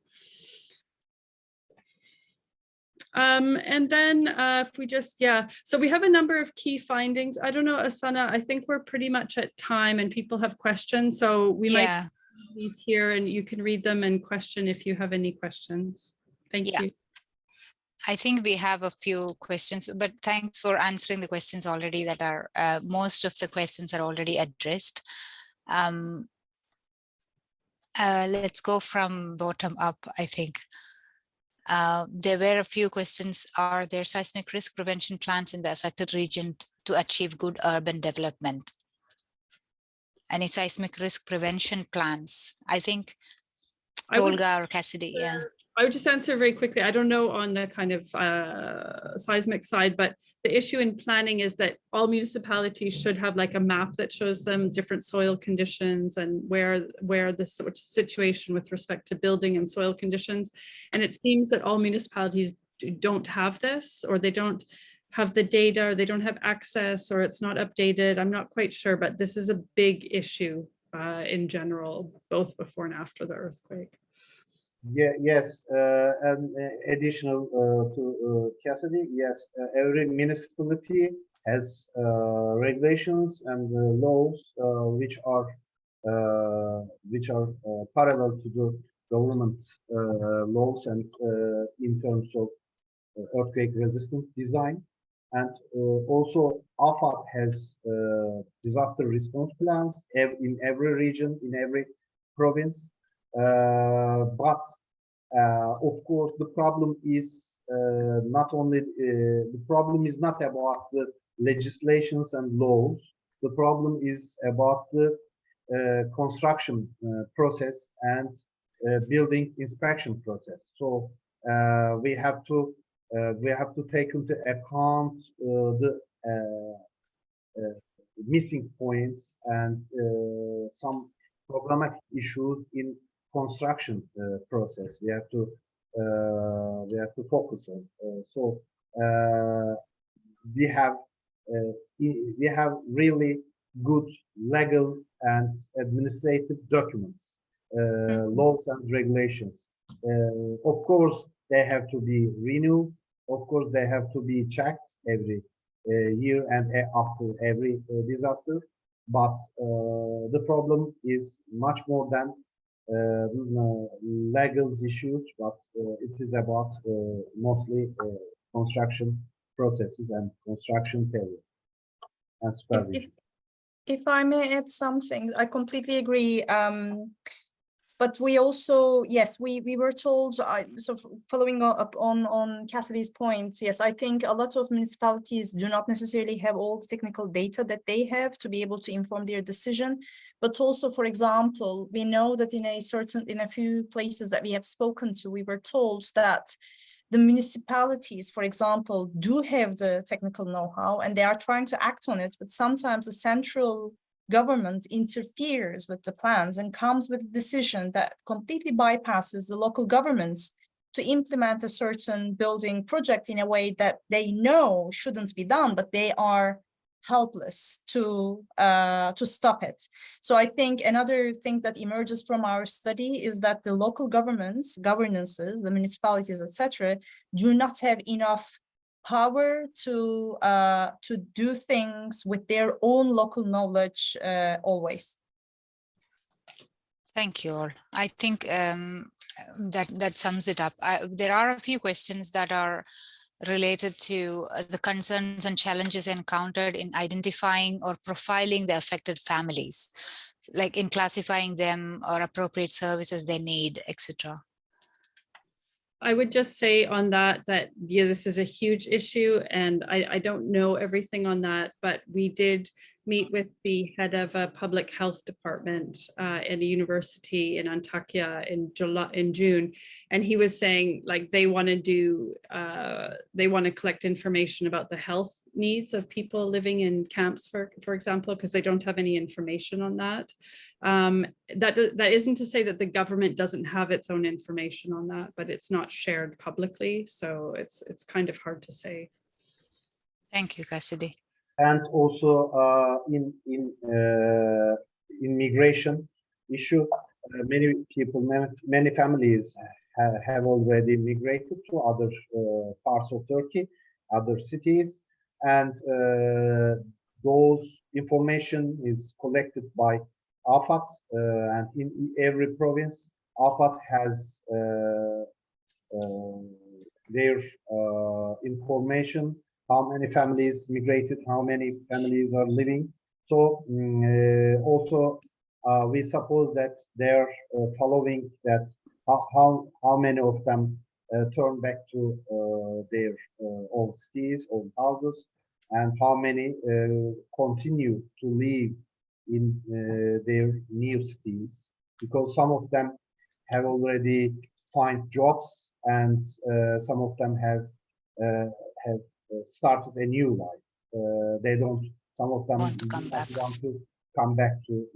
And then if we just, so we have a number of key findings. I don't know, Asana, I think we're pretty much at time and people have questions. So we might have these here and you can read them and question if you have any questions. Thank you. I think we have a few questions, but thanks for answering the questions already that are, most of the questions are already addressed. Let's go from bottom up, I think. There were a few questions. Are there seismic risk prevention plans in the affected region to achieve good urban development? Any seismic risk prevention plans? I think Tolga or Cassidy, I would just answer very quickly. I don't know on the kind of seismic side, but the issue in planning is that all municipalities should have like a map that shows them different soil conditions and where the situation with respect to building and soil conditions. And it seems that all municipalities don't have this, or they don't have the data, or they don't have access, or it's not updated. I'm not quite sure, but this is a big issue in general, both before and after the earthquake. Yes, and additional to Cassidy, yes, every municipality has regulations and laws which are parallel to the government laws and in terms of earthquake resistant design. And also EEFIT has disaster response plans in every region, in every province. But of course, the problem is not only the problem is not about the legislations and laws. The problem is about the construction process and building inspection process. So we have to take into account the missing points and some problematic issues in construction process. We have to focus on. So we have really good legal and administrative documents, laws and regulations. Of course, they have to be renewed. Of course, they have to be checked every year and after every disaster. But the problem is much more than legal issues, but it is about mostly construction processes and construction period and supervision. If I may add something, I completely agree. But we also, yes, we were told, so following up on Cassidy's point, yes, I think a lot of municipalities do not necessarily have all the technical data that they have to be able to inform their decision. But also, for example, we know that in a few places that we have spoken to, we were told that the municipalities, for example, do have the technical know-how and they are trying to act on it, but sometimes the central government interferes with the plans and comes with a decision that completely bypasses the local governments to implement a certain building project in a way that they know shouldn't be done, but they are helpless to stop it. So I think another thing that emerges from our study is that the local governments, governances, the municipalities, etc., do not have enough power to do things with their own local knowledge always. Thank you all. I think that sums it up. There are a few questions that are related to the concerns and challenges encountered in identifying or profiling the affected families, like in classifying them or appropriate services they need, etc. I would just say on that, yeah, this is a huge issue, and I don't know everything on that, but we did meet with the head of a public health department at a university in Antakya in June, and he was saying like they want to collect information about the health needs of people living in camps, for example, because they don't have any information on that. That isn't to say that the government doesn't have its own information on that, but it's not shared publicly, so it's kind of hard to say. Thank you, Cassidy. And also in migration issue, many people, many families have already migrated to other parts of Turkey, other cities, and those information is collected by EEFIT, and in every province, EEFIT has their information, how many families migrated, how many families are living. So also we suppose that they're following that how many of them turn back to their old cities, old houses, and how many continue to live in their new cities, because some of them have already find jobs, and some of them have started a new life. They don't. Some of them Want to come back. Want to come back to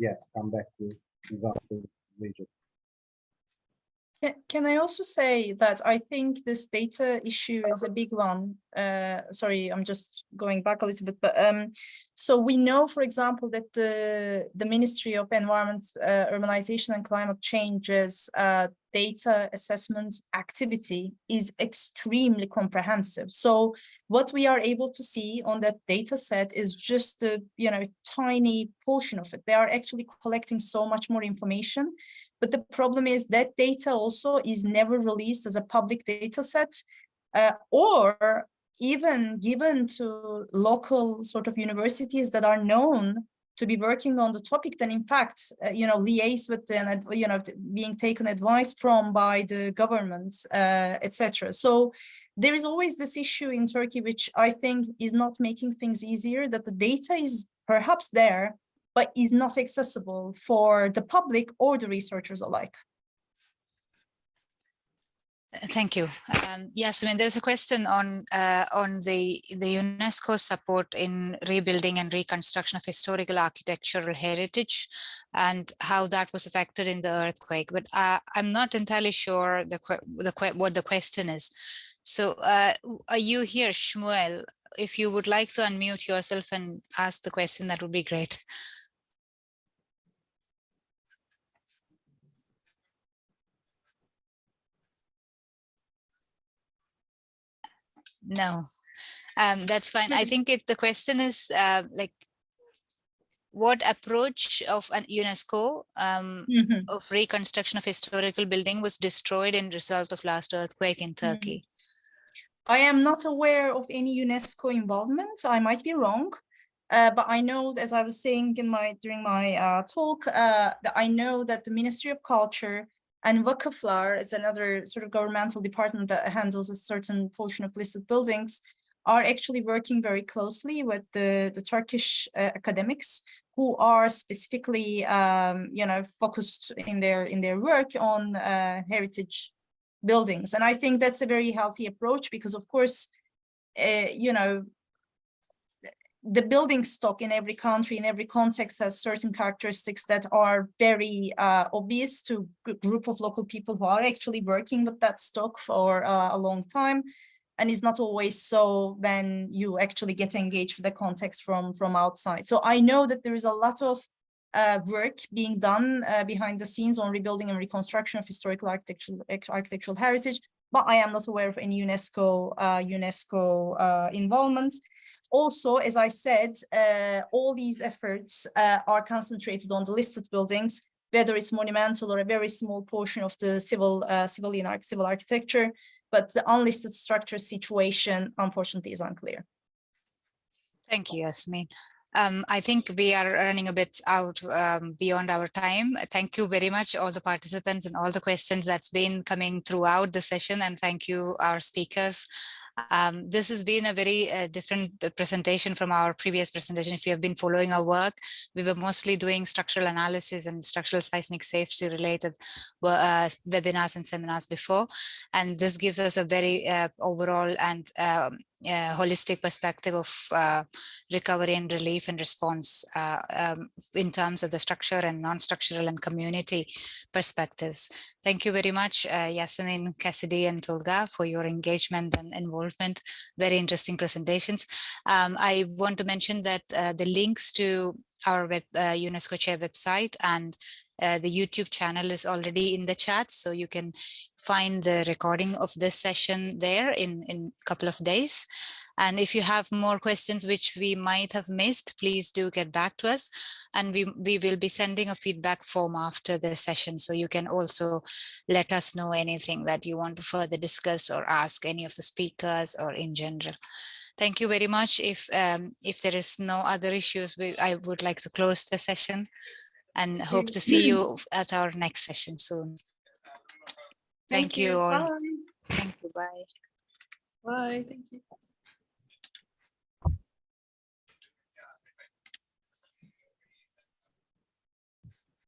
disaster region. Can I also say that I think this data issue is a big one. Sorry, I'm just going back a little bit, but so we know, for example, that the Ministry of Environment, Urbanization and Climate Change's data assessment activity is extremely comprehensive. So what we are able to see on that data set is just a tiny portion of it. They are actually collecting so much more information. But the problem is that data also is never released as a public data set, or even given to local sort of universities that are known to be working on the topic, then in fact, liaise with and being taken advice from by the governments, etc. So there is always this issue in Turkey, which I think is not making things easier, that the data is perhaps there, but is not accessible for the public or the researchers alike. Thank you. Yes, I mean, there's a question on the UNESCO support in rebuilding and reconstruction of historical architectural heritage and how that was affected in the earthquake. But I'm not entirely sure what the question is. So are you here, Shmuel? If you would like to unmute yourself and ask the question, that would be great. No, that's fine. I think the question is like, what approach of an UNESCO of reconstruction of historical building was destroyed in result of last earthquake in Turkey? I am not aware of any UNESCO involvement. I might be wrong, but I know, as I was saying during my talk, that I know that the Ministry of Culture and Vakıflar is another sort of governmental department that handles a certain portion of listed buildings, are actually working very closely with the Turkish academics who are specifically, focused in their work on heritage buildings. And I think that's a very healthy approach because, of course, the building stock in every country, in every context, has certain characteristics that are very obvious to a group of local people who are actually working with that stock for a long time. and it's not always so when you actually get engaged with the context from outside. So I know that there is a lot of work being done behind the scenes on rebuilding and reconstruction of historical architectural heritage, but I am not aware of any UNESCO involvement. Also, as I said, all these efforts are concentrated on the listed buildings, whether it's monumental or a very small portion of the civil architecture, but the unlisted structure situation, unfortunately, is unclear. Thank you, Yasmin. I think we are running a bit out beyond our time. Thank you very much, all the participants and all the questions that's been coming throughout the session. And thank you, our speakers. This has been a very different presentation from our previous presentation. If you have been following our work, we were mostly doing structural analysis and structural seismic safety related webinars and seminars before. And this gives us a very overall and holistic perspective of recovery and relief and response in terms of the structure and non-structural and community perspectives. Thank you very much, Yasmin, Cassidy, and Tolga, for your engagement and involvement. Very interesting presentations. I want to mention that the links to our UNESCO Chair website and the YouTube channel is already in the chat, so you can find the recording of this session there in a couple of days. And if you have more questions which we might have missed, please do get back to us. And we will be sending a feedback form after the session, so you can also let us know anything that you want to further discuss or ask any of the speakers or in general. Thank you very much. If there is no other issues, I would like to close the session and hope to see you at our next session soon. Thank you all. Bye. Thank you. Bye. Bye. Thank you.